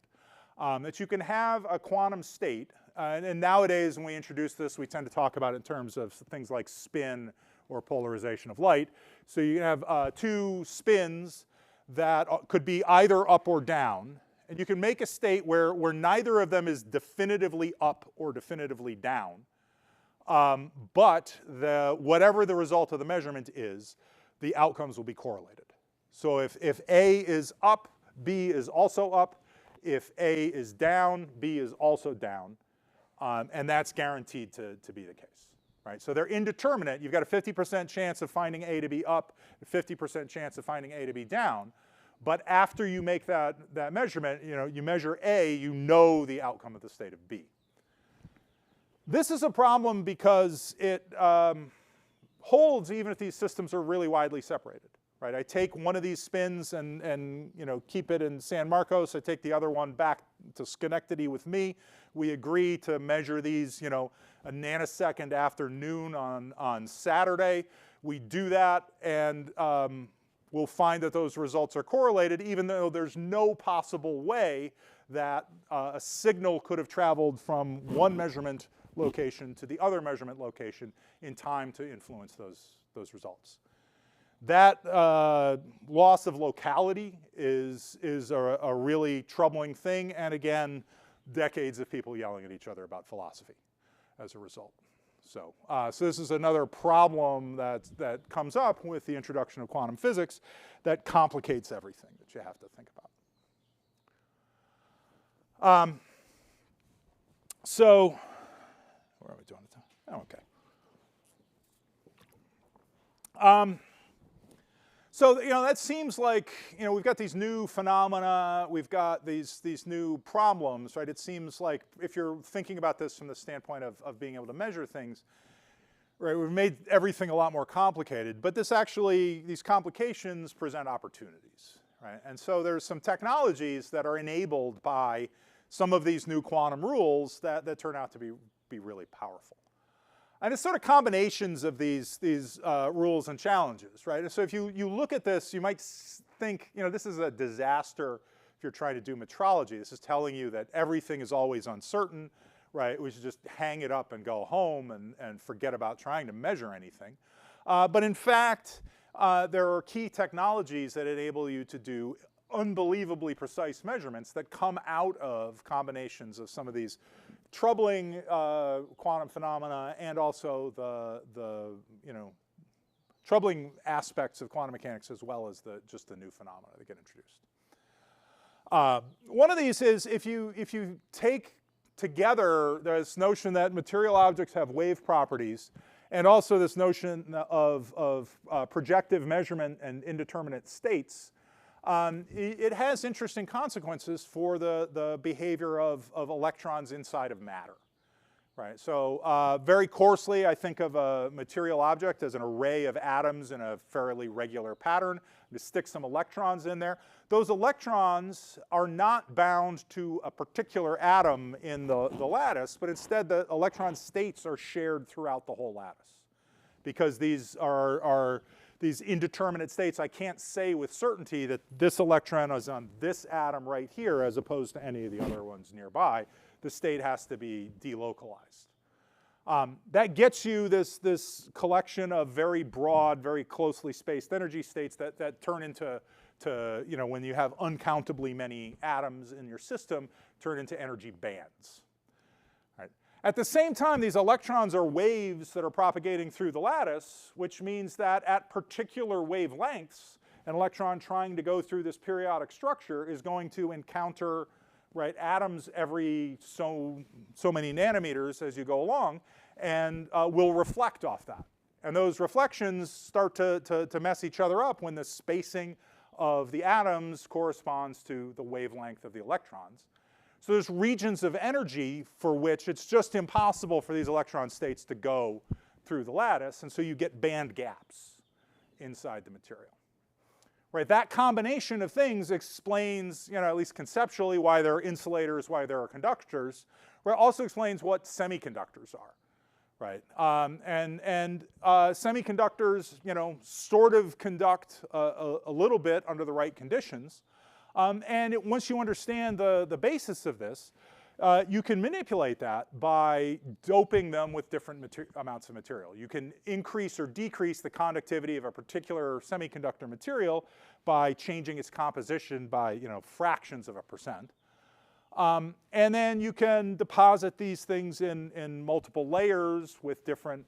That you can have a quantum state, and nowadays when we introduce this, we tend to talk about it in terms of things like spin or polarization of light. So you can have two spins that could be either up or down, and you can make a state where neither of them is definitively up or definitively down, but whatever the result of the measurement is, the outcomes will be correlated. So if A is up, B is also up. If A is down, B is also down, and that's guaranteed to be the case. Right? So they're indeterminate. You've got a 50% chance of finding A to be up, a 50% chance of finding A to be down. But after you make that measurement, you measure A, you know the outcome of the state of B. This is a problem because it holds even if these systems are really widely separated. Right? I take one of these spins and keep it in San Marcos. I take the other one back to Schenectady with me. We agree to measure these, a nanosecond after noon on Saturday. We do that, and we'll find that those results are correlated, even though there's no possible way that a signal could have traveled from one measurement location to the other measurement location in time to influence those results. That loss of locality is a really troubling thing, and again, decades of people yelling at each other about philosophy as a result. So this is another problem that comes up with the introduction of quantum physics that complicates everything that you have to think about. So, where are we doing? Oh, okay. So that seems like we've got these new phenomena, we've got these new problems, right? It seems like if you're thinking about this from the standpoint of being able to measure things, right? We've made everything a lot more complicated, but these complications present opportunities, right? And so there's some technologies that are enabled by some of these new quantum rules that turn out to be really powerful. And it's sort of combinations of these rules and challenges, right? And so if you look at this, you might think, this is a disaster if you're trying to do metrology. This is telling you that everything is always uncertain, right? We should just hang it up and go home and forget about trying to measure anything. But in fact, there are key technologies that enable you to do unbelievably precise measurements that come out of combinations of some of these troubling quantum phenomena and also the troubling aspects of quantum mechanics as well as just the new phenomena that get introduced. One of these is if you take together this notion that material objects have wave properties and also this notion of projective measurement and indeterminate states, it has interesting consequences for the behavior of electrons inside of matter, right? So very coarsely, I think of a material object as an array of atoms in a fairly regular pattern. You stick some electrons in there. Those electrons are not bound to a particular atom in the lattice, but instead the electron states are shared throughout the whole lattice. Because these are these indeterminate states, I can't say with certainty that this electron is on this atom right here as opposed to any of the other ones nearby. The state has to be delocalized. That gets you this collection of very broad, very closely spaced energy states that turn into when you have uncountably many atoms in your system, turn into energy bands. At the same time, these electrons are waves that are propagating through the lattice, which means that at particular wavelengths, an electron trying to go through this periodic structure is going to encounter atoms every so many nanometers as you go along, and will reflect off that. And those reflections start to mess each other up when the spacing of the atoms corresponds to the wavelength of the electrons. So there's regions of energy for which it's just impossible for these electron states to go through the lattice, and so you get band gaps inside the material. Right, that combination of things explains, at least conceptually, why there are insulators, why there are conductors. Right, also explains what semiconductors are. Right, semiconductors, sort of conduct a little bit under the right conditions. Once you understand the basis of this, you can manipulate that by doping them with different amounts of material. You can increase or decrease the conductivity of a particular semiconductor material by changing its composition by fractions of a percent. And then you can deposit these things in multiple layers with different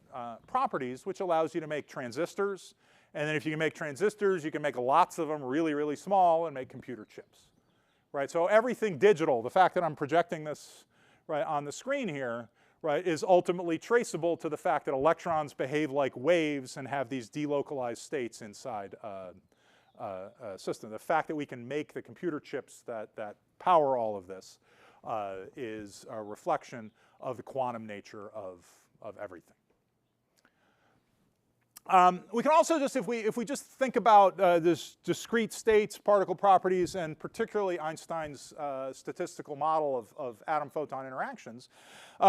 properties, which allows you to make transistors. And then if you can make transistors, you can make lots of them really, really small and make computer chips. Right? So everything digital, the fact that I'm projecting this on the screen here, is ultimately traceable to the fact that electrons behave like waves and have these delocalized states inside a system. The fact that we can make the computer chips that power all of this is a reflection of the quantum nature of everything. We can also just, if we just think about this discrete states, particle properties, and particularly Einstein's statistical model of atom-photon interactions,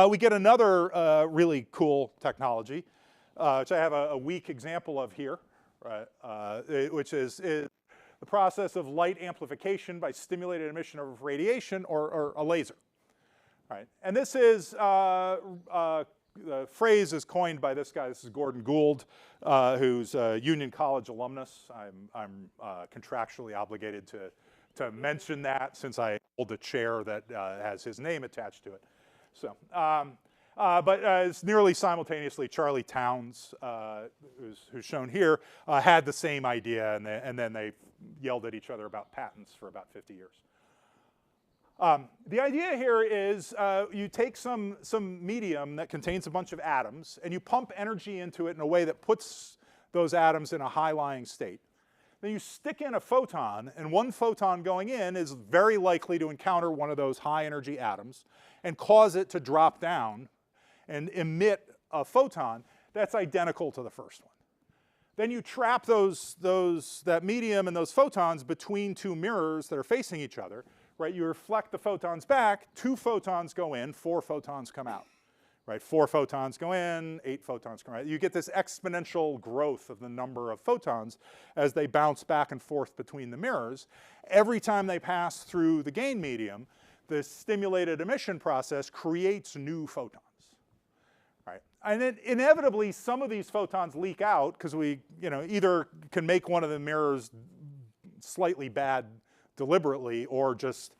we get another really cool technology which I have a weak example of here, right? Which is the process of light amplification by stimulated emission of radiation or a laser. Right. And this is, the phrase is coined by this guy. This is Gordon Gould, who's a Union College alumnus. I'm contractually obligated to mention that since I hold a chair that has his name attached to it. So, but it's nearly simultaneously Charlie Towns, who's shown here, had the same idea, and then they yelled at each other about patents for about 50 years. The idea here is you take some medium that contains a bunch of atoms and you pump energy into it in a way that puts those atoms in a high-lying state. Then you stick in a photon, and one photon going in is very likely to encounter one of those high-energy atoms and cause it to drop down and emit a photon that's identical to the first one. Then you trap that medium and those photons between two mirrors that are facing each other. Right, you reflect the photons back, 2 photons go in, 4 photons come out. Right, 4 photons go in, 8 photons come out. You get this exponential growth of the number of photons as they bounce back and forth between the mirrors. Every time they pass through the gain medium, the stimulated emission process creates new photons. Right, and then inevitably some of these photons leak out because we, either can make one of the mirrors slightly bad deliberately, or just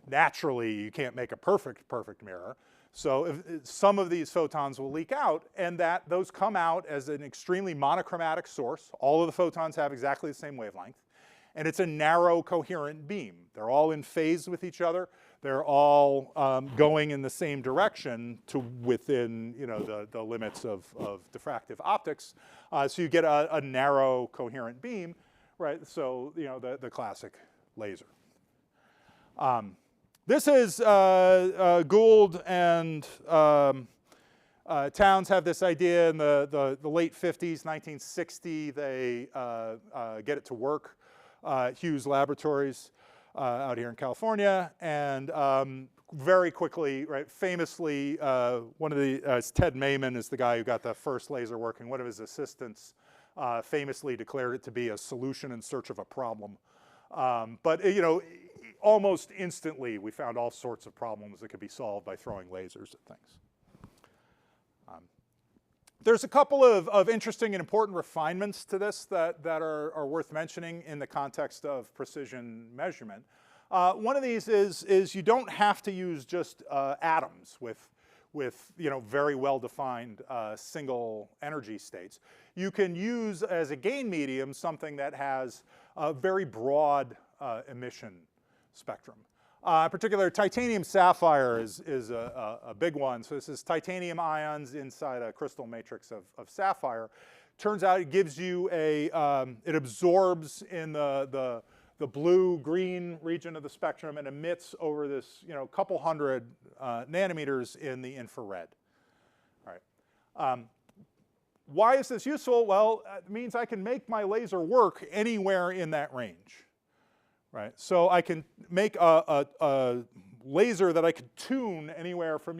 naturally you can't make a perfect mirror. So some of these photons will leak out, and those come out as an extremely monochromatic source. All of the photons have exactly the same wavelength, and it's a narrow coherent beam. They're all in phase with each other. They're all going in the same direction to within the limits of diffractive optics. So you get a narrow coherent beam, right? So the classic laser. This is Gould and Towns have this idea in the late 50s, 1960. They get it to work. Hughes Laboratories out here in California, and very quickly, right? Famously, one of the Ted Mayman is the guy who got the first laser working. One of his assistants famously declared it to be a solution in search of a problem. But almost instantly, we found all sorts of problems that could be solved by throwing lasers at things. There's a couple of interesting and important refinements to this that are worth mentioning in the context of precision measurement. One of these is you don't have to use just atoms with very well-defined single energy states. You can use as a gain medium something that has a very broad emission spectrum. In particular, titanium sapphire is a big one. So this is titanium ions inside a crystal matrix of sapphire. Turns out it gives you it absorbs in the blue-green region of the spectrum and emits over this couple hundred nanometers in the infrared. All right. Why is this useful? Well, it means I can make my laser work anywhere in that range. Right, so I can make a laser that I could tune anywhere from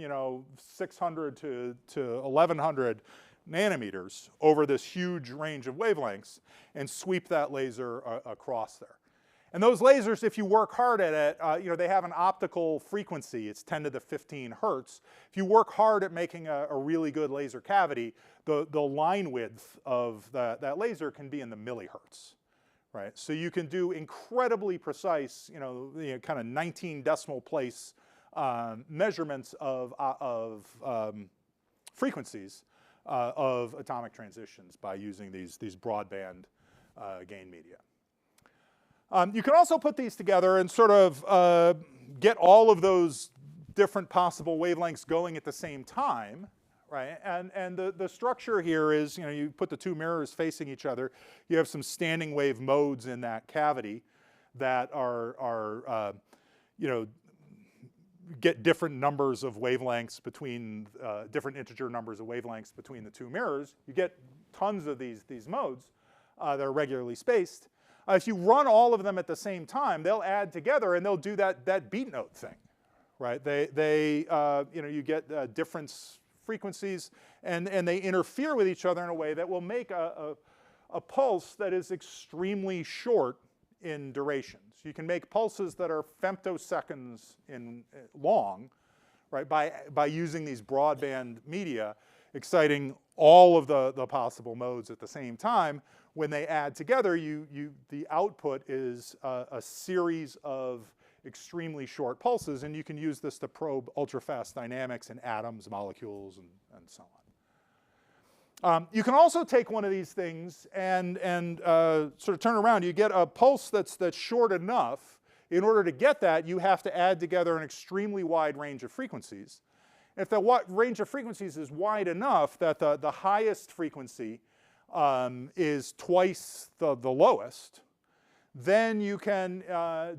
600 to 1100 nanometers over this huge range of wavelengths and sweep that laser across there. And those lasers, if you work hard at it, they have an optical frequency. It's 10 to the 15 hertz. If you work hard at making a really good laser cavity, the line width of that laser can be in the millihertz. Right, so you can do incredibly precise, kind of 19 decimal place measurements of frequencies of atomic transitions by using these broadband gain media. You can also put these together and sort of get all of those different possible wavelengths going at the same time. Right, and the structure here is, you put the 2 mirrors facing each other. You have some standing wave modes in that cavity that are get different numbers of wavelengths between, different integer numbers of wavelengths between the 2 mirrors. You get tons of these modes that are regularly spaced. If you run all of them at the same time, they'll add together and they'll do that beat note thing. Right, you get a difference frequencies, and they interfere with each other in a way that will make a pulse that is extremely short in duration. So you can make pulses that are femtoseconds in long, right, by using these broadband media, exciting all of the possible modes at the same time. When they add together, the output is a series of extremely short pulses, and you can use this to probe ultra-fast dynamics in atoms, molecules, and so on. You can also take one of these things and sort of turn around. You get a pulse that's short enough. In order to get that, you have to add together an extremely wide range of frequencies. If the range of frequencies is wide enough that the highest frequency is twice the lowest, then you can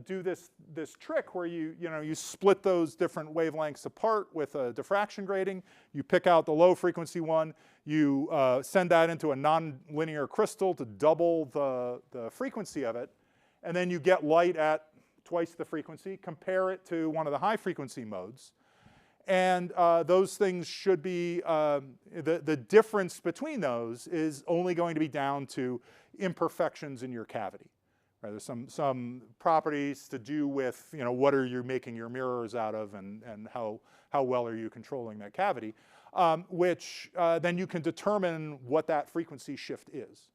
do this trick where you split those different wavelengths apart with a diffraction grating. You pick out the low frequency one. You send that into a nonlinear crystal to double the frequency of it, and then you get light at twice the frequency. Compare it to one of the high frequency modes. And those things should be, the difference between those is only going to be down to imperfections in your cavity. Right? There's some properties to do with, what are you making your mirrors out of, and how well are you controlling that cavity, which then you can determine what that frequency shift is.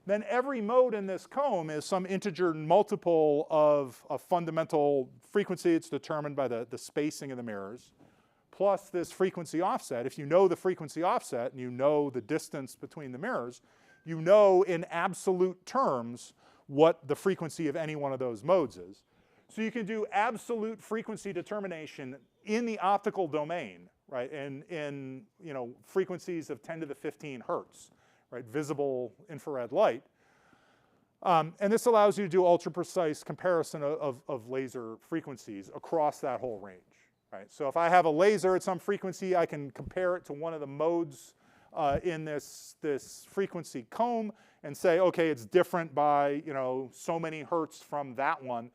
Then every mode in this comb is some integer multiple of a fundamental frequency. It's determined by the spacing of the mirrors, plus this frequency offset. If you know the frequency offset and you know the distance between the mirrors, you know in absolute terms what the frequency of any one of those modes is. So you can do absolute frequency determination in the optical domain, right, in frequencies of 10 to the 15 hertz. Right, visible infrared light. And this allows you to do ultra-precise comparison of laser frequencies across that whole range. Right? So if I have a laser at some frequency, I can compare it to one of the modes in this frequency comb and say, okay, it's different by so many hertz from that one,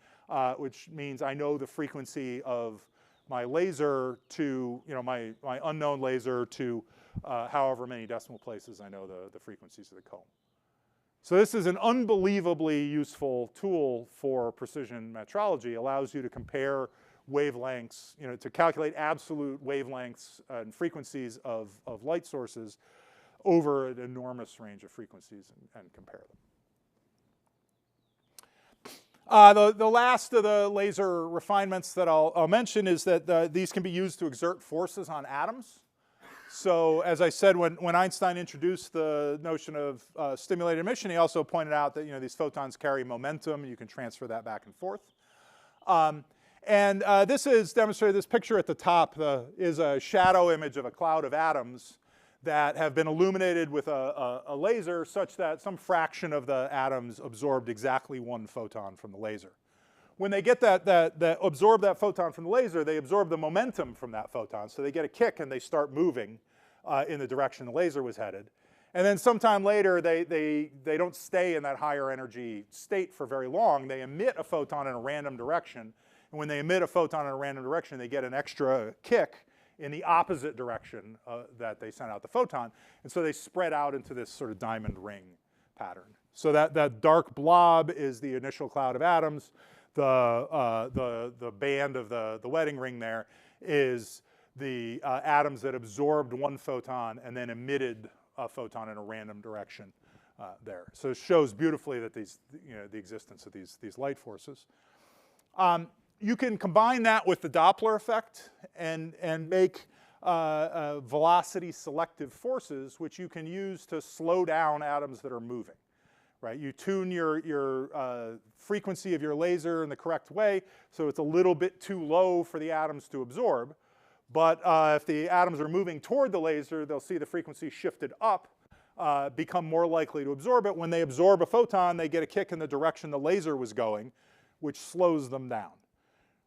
which means I know the frequency of my laser to my unknown laser to however many decimal places I know the frequencies of the comb. So this is an unbelievably useful tool for precision metrology. It allows you to compare wavelengths, to calculate absolute wavelengths and frequencies of light sources over an enormous range of frequencies and compare them. The last of the laser refinements that I'll mention is that these can be used to exert forces on atoms. So as I said, when Einstein introduced the notion of stimulated emission, he also pointed out that these photons carry momentum. You can transfer that back and forth. This is demonstrated. This picture at the top is a shadow image of a cloud of atoms that have been illuminated with a laser such that some fraction of the atoms absorbed exactly one photon from the laser. When they get that absorb that photon from the laser, they absorb the momentum from that photon. So they get a kick and they start moving in the direction the laser was headed. And then sometime later, they don't stay in that higher energy state for very long. They emit a photon in a random direction. And when they emit a photon in a random direction, they get an extra kick in the opposite direction that they sent out the photon. And so they spread out into this sort of diamond ring pattern. So that dark blob is the initial cloud of atoms. The band of the wedding ring there is the atoms that absorbed one photon and then emitted a photon in a random direction there. So it shows beautifully that the existence of these light forces. You can combine that with the Doppler effect and make velocity selective forces, which you can use to slow down atoms that are moving. Right? You tune your frequency of your laser in the correct way, so it's a little bit too low for the atoms to absorb. But if the atoms are moving toward the laser, they'll see the frequency shifted up, become more likely to absorb it. When they absorb a photon, they get a kick in the direction the laser was going, which slows them down.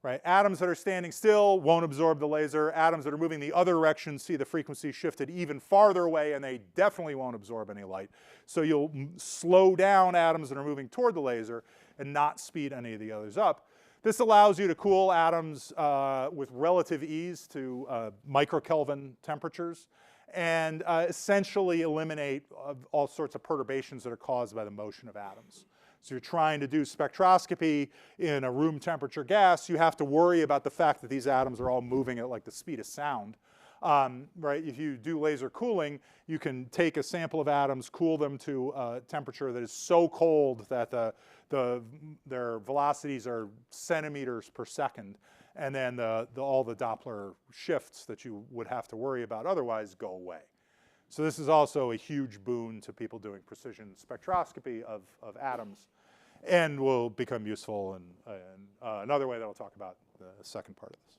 Right? Atoms that are standing still won't absorb the laser. Atoms that are moving the other direction see the frequency shifted even farther away, and they definitely won't absorb any light. So you'll slow down atoms that are moving toward the laser and not speed any of the others up. This allows you to cool atoms with relative ease to microkelvin temperatures and essentially eliminate all sorts of perturbations that are caused by the motion of atoms. So you're trying to do spectroscopy in a room temperature gas, you have to worry about the fact that these atoms are all moving at like the speed of sound. Right? If you do laser cooling, you can take a sample of atoms, cool them to a temperature that is so cold that their velocities are centimeters per second, and then all the Doppler shifts that you would have to worry about otherwise go away. So this is also a huge boon to people doing precision spectroscopy of atoms, and will become useful in another way that I'll talk about in the second part of this.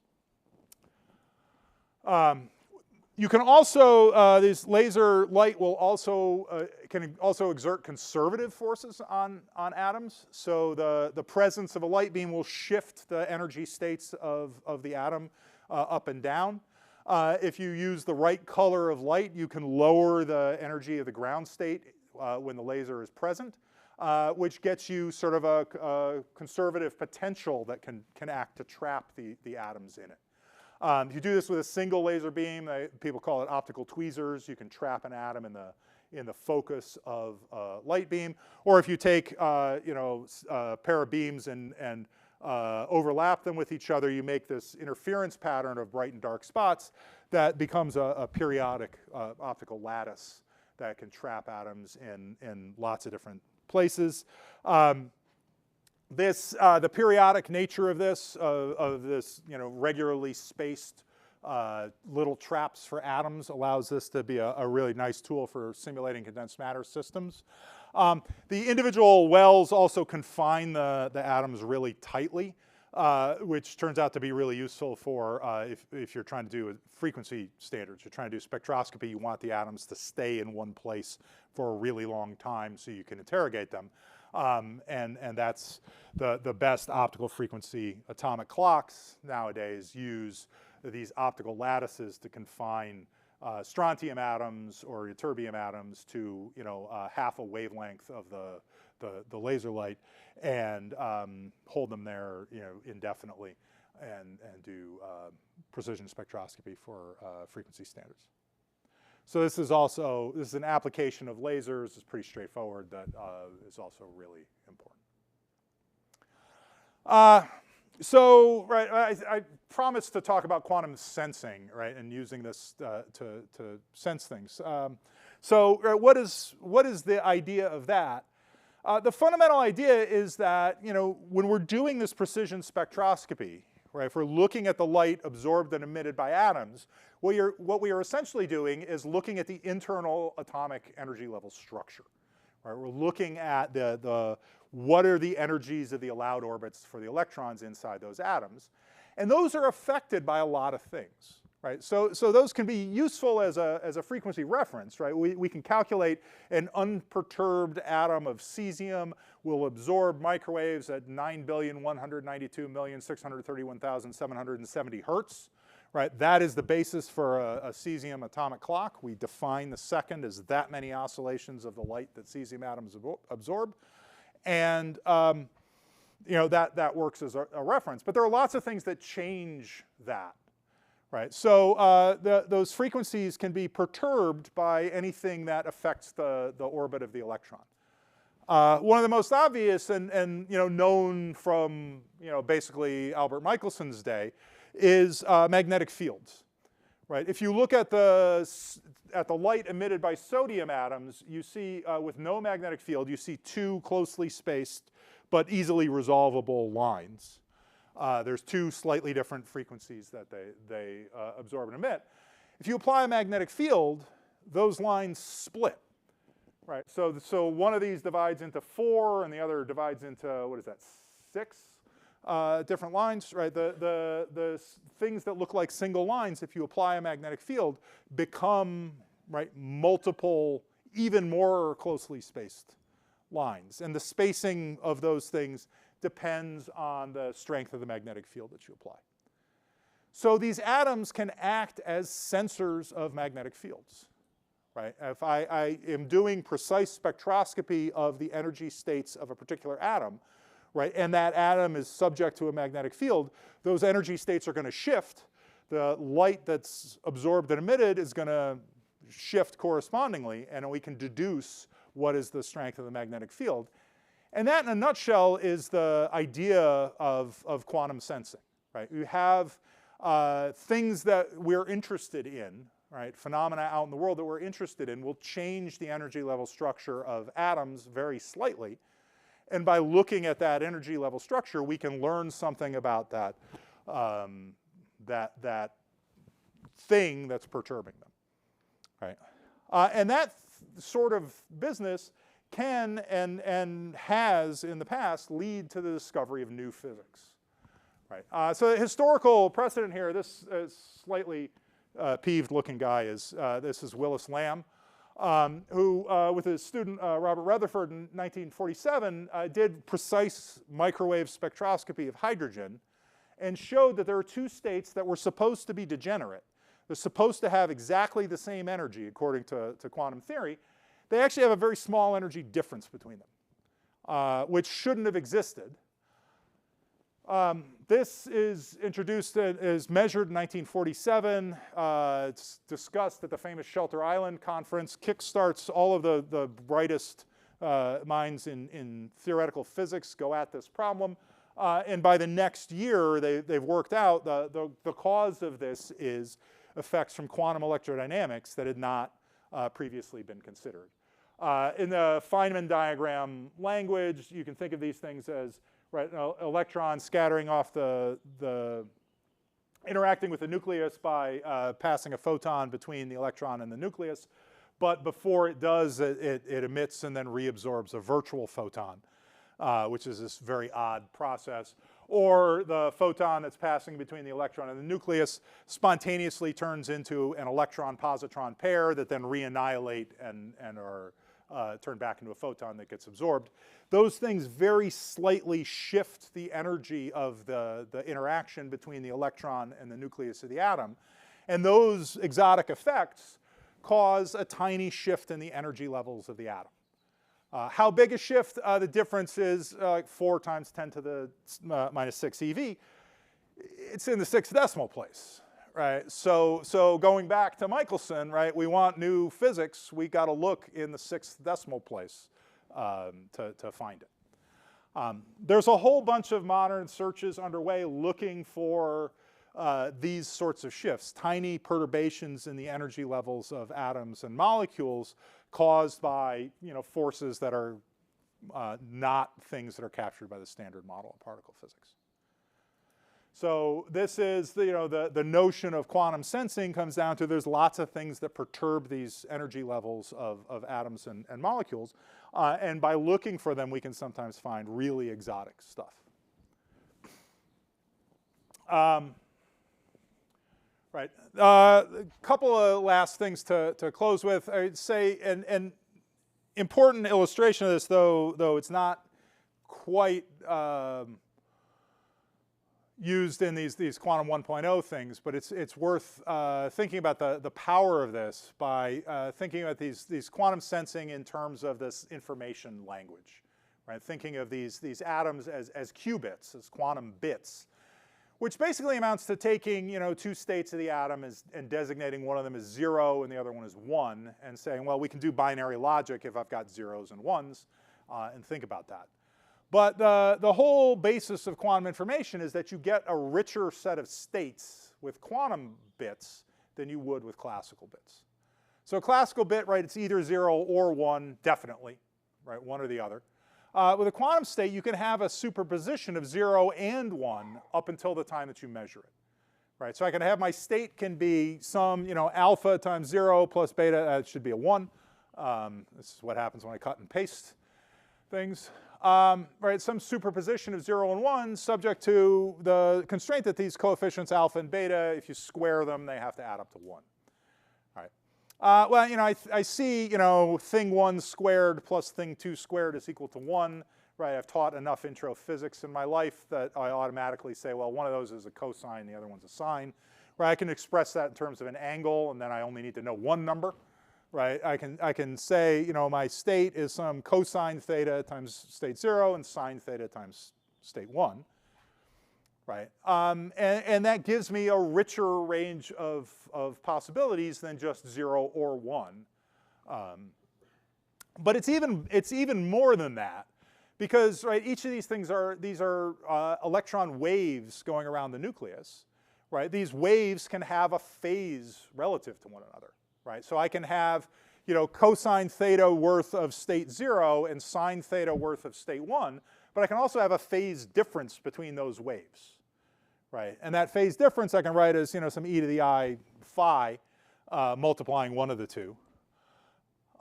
You can also, this laser light will also, can also exert conservative forces on atoms. So the presence of a light beam will shift the energy states of the atom up and down. If you use the right color of light, you can lower the energy of the ground state when the laser is present, which gets you sort of a conservative potential that can act to trap the atoms in it. If you do this with a single laser beam, people call it optical tweezers. You can trap an atom in the focus of a light beam. Or if you take a pair of beams and overlap them with each other, you make this interference pattern of bright and dark spots that becomes a periodic optical lattice that can trap atoms in lots of different places. The periodic nature of this regularly spaced little traps for atoms allows this to be a really nice tool for simulating condensed matter systems. The individual wells also confine the atoms really tightly, which turns out to be really useful for if you're trying to do frequency standards. You're trying to do spectroscopy, you want the atoms to stay in one place for a really long time so you can interrogate them. And that's the best optical frequency atomic clocks nowadays use these optical lattices to confine strontium atoms or ytterbium atoms to half a wavelength of the laser light and hold them there indefinitely and do precision spectroscopy for frequency standards. So this is an application of lasers. It's pretty straightforward. That is also really important. So I promised to talk about quantum sensing, right, and using this to sense things. So what is the idea of that? The fundamental idea is that when we're doing this precision spectroscopy, right, if we're looking at the light absorbed and emitted by atoms, what we are essentially doing is looking at the internal atomic energy level structure. Right? We're looking at what are the energies of the allowed orbits for the electrons inside those atoms. And those are affected by a lot of things. Right? So those can be useful as a frequency reference. Right? We can calculate an unperturbed atom of cesium will absorb microwaves at 9,192,631,770 hertz. Right? That is the basis for a cesium atomic clock. We define the second as that many oscillations of the light that cesium atoms absorb. And that works as a reference. But there are lots of things that change that. Right? So those frequencies can be perturbed by anything that affects the orbit of the electron. One of the most obvious and known from basically Albert Michelson's day is magnetic fields. Right? If you look at the light emitted by sodium atoms, you see with no magnetic field, you see two closely spaced but easily resolvable lines. There's two slightly different frequencies that they absorb and emit. If you apply a magnetic field, those lines split. Right? So one of these divides into 4, and the other divides into, what is that, 6 different lines. Right? The things that look like single lines, if you apply a magnetic field, become multiple, even more closely spaced lines. And the spacing of those things depends on the strength of the magnetic field that you apply. So these atoms can act as sensors of magnetic fields. Right? If I am doing precise spectroscopy of the energy states of a particular atom, right, and that atom is subject to a magnetic field, those energy states are going to shift. The light that's absorbed and emitted is going to shift correspondingly, and we can deduce what is the strength of the magnetic field. And that, in a nutshell, is the idea of quantum sensing, right? You have things that we're interested in, right? Phenomena out in the world that we're interested in will change the energy level structure of atoms very slightly. And by looking at that energy level structure, we can learn something about that, that thing that's perturbing them, right? And that sort of business can and has in the past lead to the discovery of new physics, right? So the historical precedent here, this slightly peeved-looking guy this is Willis Lamb, who with his student Robert Rutherford in 1947 did precise microwave spectroscopy of hydrogen and showed that there are two states that were supposed to be degenerate. They're supposed to have exactly the same energy according to quantum theory. They actually have a very small energy difference between them, which shouldn't have existed. This is introduced, is measured in 1947. It's discussed at the famous Shelter Island Conference, kickstarts all of the brightest minds in theoretical physics go at this problem. And by the next year, they've worked out the cause of this is effects from quantum electrodynamics that had not previously been considered. In the Feynman diagram language, you can think of these things as electrons scattering off interacting with the nucleus by passing a photon between the electron and the nucleus. But before it does, it emits and then reabsorbs a virtual photon, which is this very odd process. Or the photon that's passing between the electron and the nucleus spontaneously turns into an electron-positron pair that then re-annihilate and are turned back into a photon that gets absorbed. Those things very slightly shift the energy of the interaction between the electron and the nucleus of the atom. And those exotic effects cause a tiny shift in the energy levels of the atom. How big a shift? The difference is 4 times 10 to the minus 6 eV. It's in the 6th decimal place, right? So going back to Michelson, right? We want new physics. We got to look in the 6th decimal place to find it. There's a whole bunch of modern searches underway looking for these sorts of shifts, tiny perturbations in the energy levels of atoms and molecules caused by forces that are not things that are captured by the standard model of particle physics. So this is the notion of quantum sensing comes down to there's lots of things that perturb these energy levels of atoms and molecules, and by looking for them we can sometimes find really exotic stuff. Right. A couple of last things to close with. I'd say an important illustration of this, though it's not quite used in these quantum 1.0 things, but it's worth thinking about the power of this by thinking about these quantum sensing in terms of this information language. Right. Thinking of these atoms as qubits, as quantum bits, which basically amounts to taking 2 states of the atom and designating one of them as 0 and the other one as 1, and saying, well, we can do binary logic if I've got 0s and 1s, and think about that. But the whole basis of quantum information is that you get a richer set of states with quantum bits than you would with classical bits. So a classical bit, right, it's either 0 or 1, definitely, right, one or the other. With a quantum state, you can have a superposition of 0 and 1 up until the time that you measure it, right? So I can have my state can be some, alpha times 0 plus beta. It should be a 1. This is what happens when I cut and paste things, right? Some superposition of 0 and 1, subject to the constraint that these coefficients alpha and beta, if you square them, they have to add up to 1. Well, I see, thing 1 squared plus thing 2 squared is equal to 1, right? I've taught enough intro physics in my life that I automatically say, well, one of those is a cosine, the other one's a sine, right? I can express that in terms of an angle, and then I only need to know one number, right? I can say, my state is some cosine theta times state 0 and sine theta times state 1, right? And that gives me a richer range of possibilities than just 0 or 1. But it's even more than that, because right, each of these things are electron waves going around the nucleus, right? These waves can have a phase relative to one another, right? So I can have, you know, cosine theta worth of state 0 and sine theta worth of state 1, but I can also have a phase difference between those waves, right? And that phase difference I can write as, you know, some e to the I phi multiplying one of the two.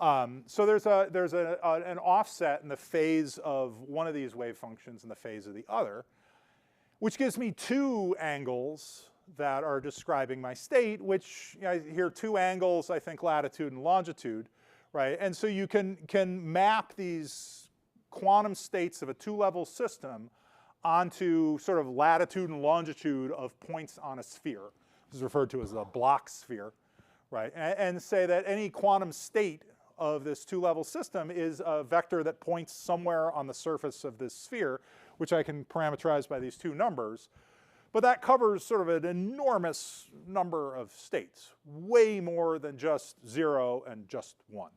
So there's an offset in the phase of one of these wave functions and the phase of the other, which gives me two angles that are describing my state, which, you know, here 2 angles, I think latitude and longitude, right? And so you can map these quantum states of a 2-level system onto sort of latitude and longitude of points on a sphere. This is referred to as a Bloch sphere, right? And say that any quantum state of this 2-level system is a vector that points somewhere on the surface of this sphere, which I can parameterize by these 2 numbers. But that covers sort of an enormous number of states, way more than just 0 and just 1,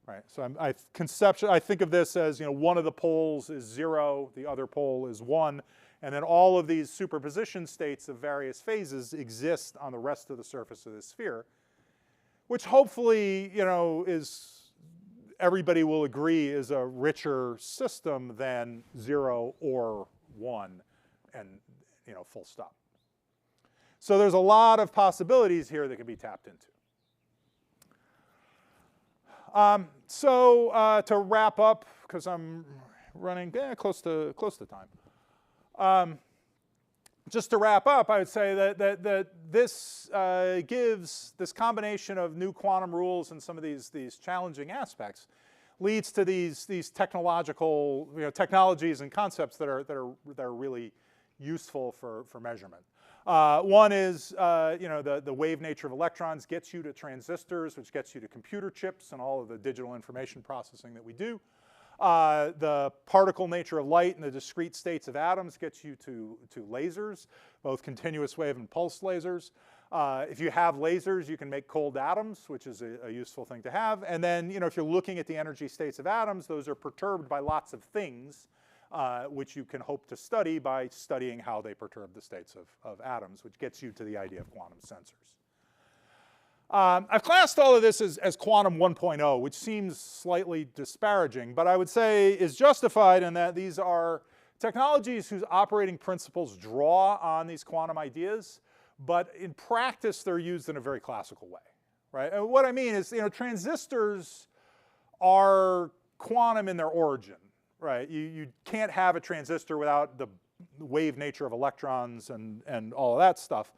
right? So I think of this as, you know, one of the poles is 0, the other pole is 1, and then all of these superposition states of various phases exist on the rest of the surface of the sphere, which hopefully, you know, everybody will agree is a richer system than 0 or 1, and, you know, full stop. So there's a lot of possibilities here that can be tapped into. To wrap up, because I'm running close to time. Just to wrap up, I would say that this gives this combination of new quantum rules and some of these challenging aspects leads to these technological, you know, technologies and concepts that are really useful for measurement. One is, you know, the wave nature of electrons gets you to transistors, which gets you to computer chips and all of the digital information processing that we do. The particle nature of light and the discrete states of atoms gets you to lasers, both continuous wave and pulsed lasers. If you have lasers, you can make cold atoms, which is a useful thing to have. And then, you know, if you're looking at the energy states of atoms, those are perturbed by lots of things, which you can hope to study by studying how they perturb the states of atoms, which gets you to the idea of quantum sensors. I've classed all of this as quantum 1.0, which seems slightly disparaging, but I would say is justified in that these are technologies whose operating principles draw on these quantum ideas, but in practice they're used in a very classical way, right? And what I mean is, you know, transistors are quantum in their origin, right? You can't have a transistor without the wave nature of electrons and all of that stuff.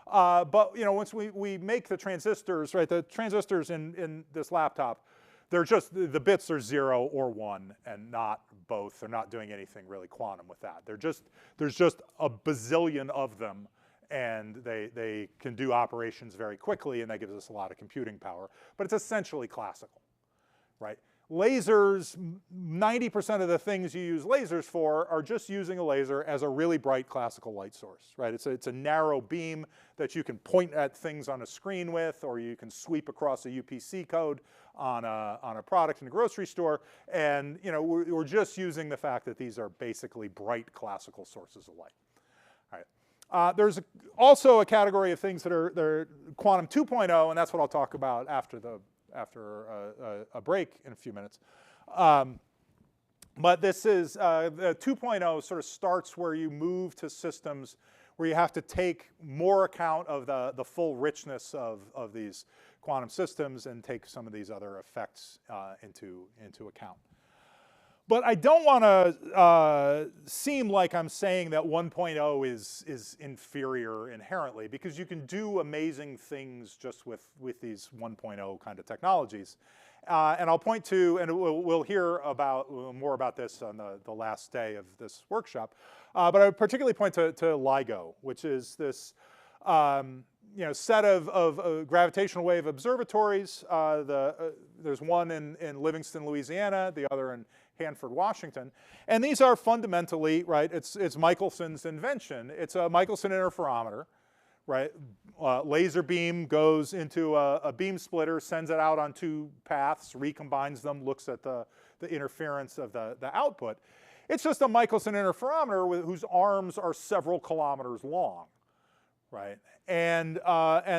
But, you know, once we make the transistors, right, the transistors in this laptop, they're just, the bits are 0 or 1 and not both. They're not doing anything really quantum with that. There's just a bazillion of them, and they can do operations very quickly, and that gives us a lot of computing power. But it's essentially classical, right? Lasers, 90% of the things you use lasers for are just using a laser as a really bright classical light source, right? It's a narrow beam that you can point at things on a screen with, or you can sweep across a UPC code on a product in a grocery store. And, you know, we're just using the fact that these are basically bright classical sources of light. All right. There's also a category of things that are quantum 2.0, and that's what I'll talk about after a break in a few minutes. But this is, the 2.0 sort of starts where you move to systems where you have to take more account of the full richness of these quantum systems and take some of these other effects into account. But I don't want to seem like I'm saying that 1.0 is inferior inherently, because you can do amazing things just with these 1.0 kind of technologies. And I'll point to, and we'll hear more about this on the last day of this workshop, but I would particularly point to LIGO, which is this you know, set of gravitational wave observatories. There's one in Livingston, Louisiana, the other in Hanford, Washington. And these are fundamentally, right, it's Michelson's invention. It's a Michelson interferometer, right? Laser beam goes into a beam splitter, sends it out on two paths, recombines them, looks at the interference of the output. It's just a Michelson interferometer whose arms are several kilometers long, right? And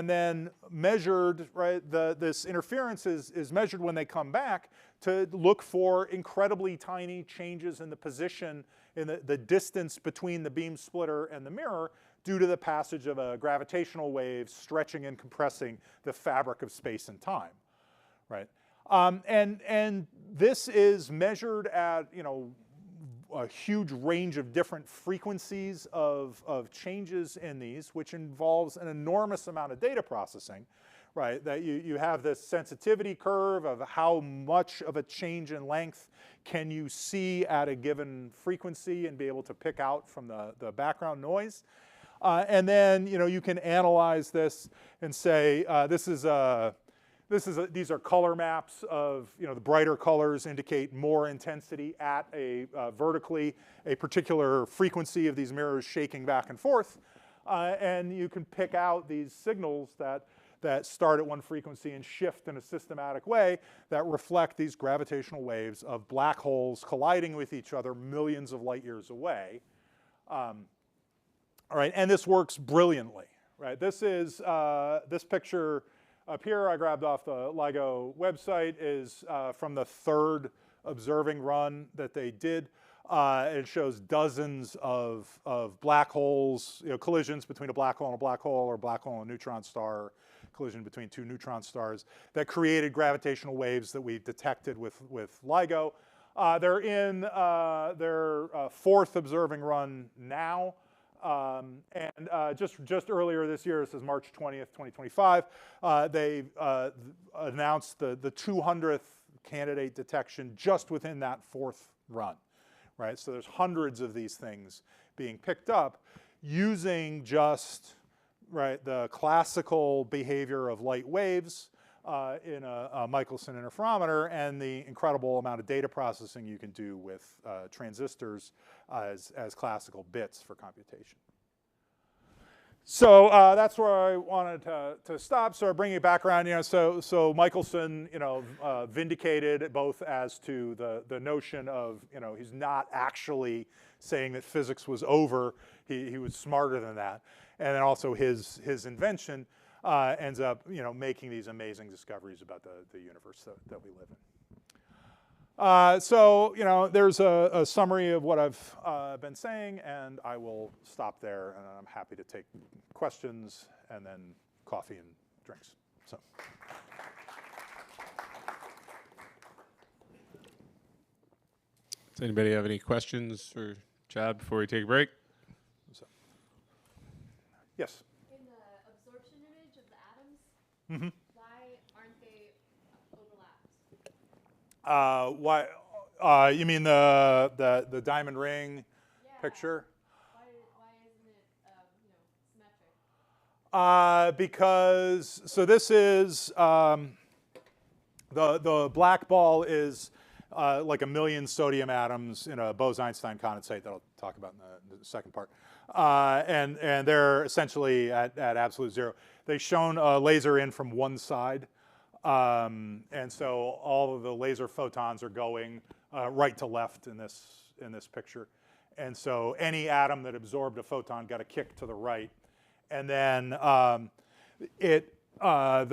then measured, right? This interference is measured when they come back to look for incredibly tiny changes in the position, in the distance between the beam splitter and the mirror due to the passage of a gravitational wave stretching and compressing the fabric of space and time, right? And this is measured at, you know, a huge range of different frequencies of changes in these, which involves an enormous amount of data processing, right? That you have this sensitivity curve of how much of a change in length can you see at a given frequency and be able to pick out from the background noise. And then, you know, you can analyze this and say, these are color maps of, you know, the brighter colors indicate more intensity at vertically a particular frequency of these mirrors shaking back and forth. And you can pick out these signals that start at one frequency and shift in a systematic way that reflect these gravitational waves of black holes colliding with each other millions of light years away. All right, and this works brilliantly, right? This is, this picture up here I grabbed off the LIGO website is from the third observing run that they did. It shows dozens of black holes, you know, collisions between a black hole and a black hole, or a black hole and a neutron star, collision between two neutron stars that created gravitational waves that we detected with LIGO. They're in their fourth observing run now. Just earlier this year, this is March 20th, 2025, they announced the 200th candidate detection just within that fourth run, right? So there's hundreds of these things being picked up using just, right, the classical behavior of light waves in a Michelson interferometer and the incredible amount of data processing you can do with transistors as classical bits for computation. So that's where I wanted to stop. So bringing it back around, you know, so Michelson, you know, vindicated both as to the notion of, you know, he's not actually saying that physics was over. He was smarter than that, and then also his invention ends up, you know, making these amazing discoveries about the universe that we live in. So, you know, there's a summary of what I've been saying, and I will stop there, and I'm happy to take questions and then coffee and drinks. So. Does anybody have any questions for Chad before we take a break? So. Yes? In the absorption image of the atoms, Mm-hmm. why aren't they overlapped? Why? You mean the diamond ring picture? Why isn't it symmetric? Because so this is the black ball is like 1 million sodium atoms in a Bose-Einstein condensate that I'll talk about in the second part, and they're essentially at absolute zero. They've shown a laser in from one side. And so all of the laser photons are going right to left in this picture. And so any atom that absorbed a photon got a kick to the right. And then the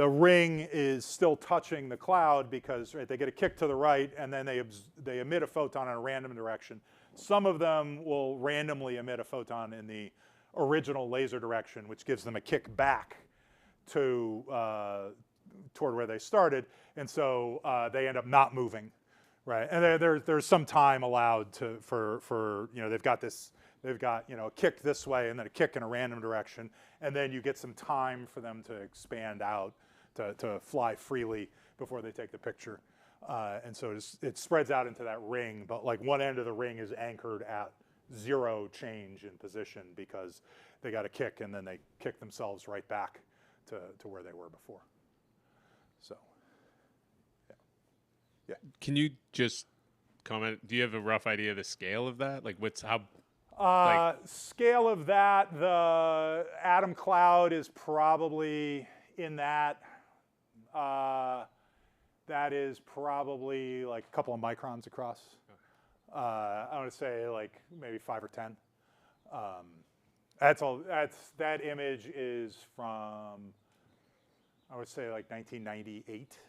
ring is still touching the cloud because, right, they get a kick to the right and then they emit a photon in a random direction. Some of them will randomly emit a photon in the original laser direction, which gives them a kick back to toward where they started, and so they end up not moving, right? And there's some time allowed for you know, they've got you know, a kick this way and then a kick in a random direction, and then you get some time for them to expand out to fly freely before they take the picture, and so it spreads out into that ring, but like one end of the ring is anchored at zero change in position because they got a kick and then they kick themselves right back to where they were before. So, yeah. Can you just comment? Do you have a rough idea of the scale of that? Like, what's how? Scale of that, the atom cloud is probably in that. That is probably like a couple of microns across. I want to say like maybe 5 or 10. That's all. That image is from, I would say, like 1998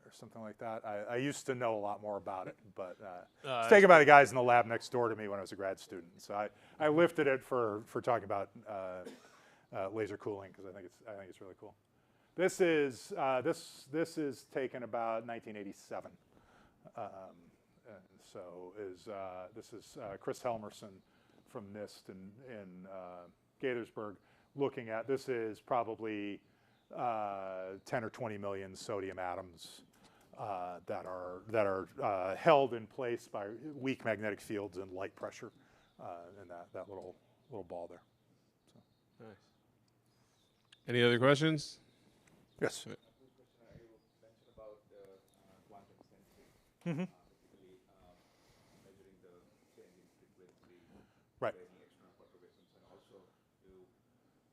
or something like that. I used to know a lot more about it, but it's taken by the guys in the lab next door to me when I was a grad student. So I lifted it for talking about laser cooling because I think it's really cool. This is taken about 1987. This is Chris Helmerson from NIST in Gaithersburg looking at, this is probably 10 or 20 million sodium atoms that are held in place by weak magnetic fields and light pressure in that little ball there. So. Nice. Any other questions? Yes. You mentioned about quantum sensing, Mm-hmm. basically measuring the change in frequency, Right. any external perturbations, and also you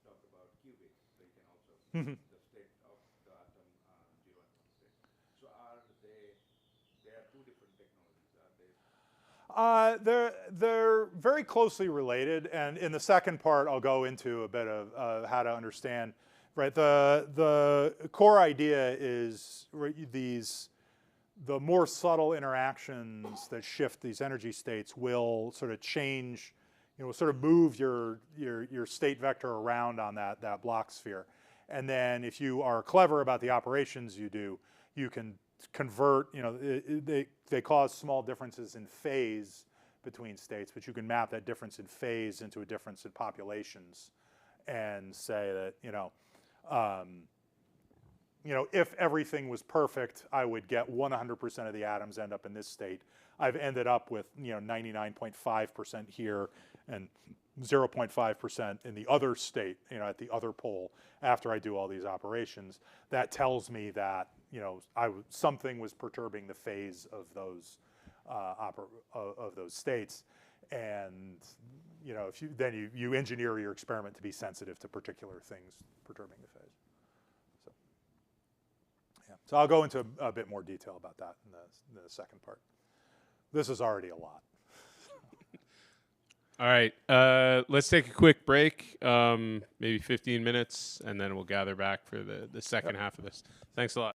talked about qubits. They can also Mm-hmm. the state of the atom, 0 and 1 state. So are they are two different technologies? Are they? They're very closely related, and in the second part, I'll go into a bit of how to understand. Right, the core idea is the more subtle interactions that shift these energy states will sort of change, sort of move your state vector around on that Bloch sphere, and then if you are clever about the operations you do, you can convert. They cause small differences in phase between states, but you can map that difference in phase into a difference in populations, and say that if everything was perfect, I would get 100% of the atoms end up in this state. I've ended up with 99.5% here and 0.5% in the other state, at the other pole after I do all these operations. That tells me that something was perturbing the phase of those states, and if you engineer your experiment to be sensitive to particular things perturbing the phase. So I'll go into a bit more detail about that in the second part. This is already a lot. All right, let's take a quick break, maybe 15 minutes, and then we'll gather back for the second half of this. Thanks a lot.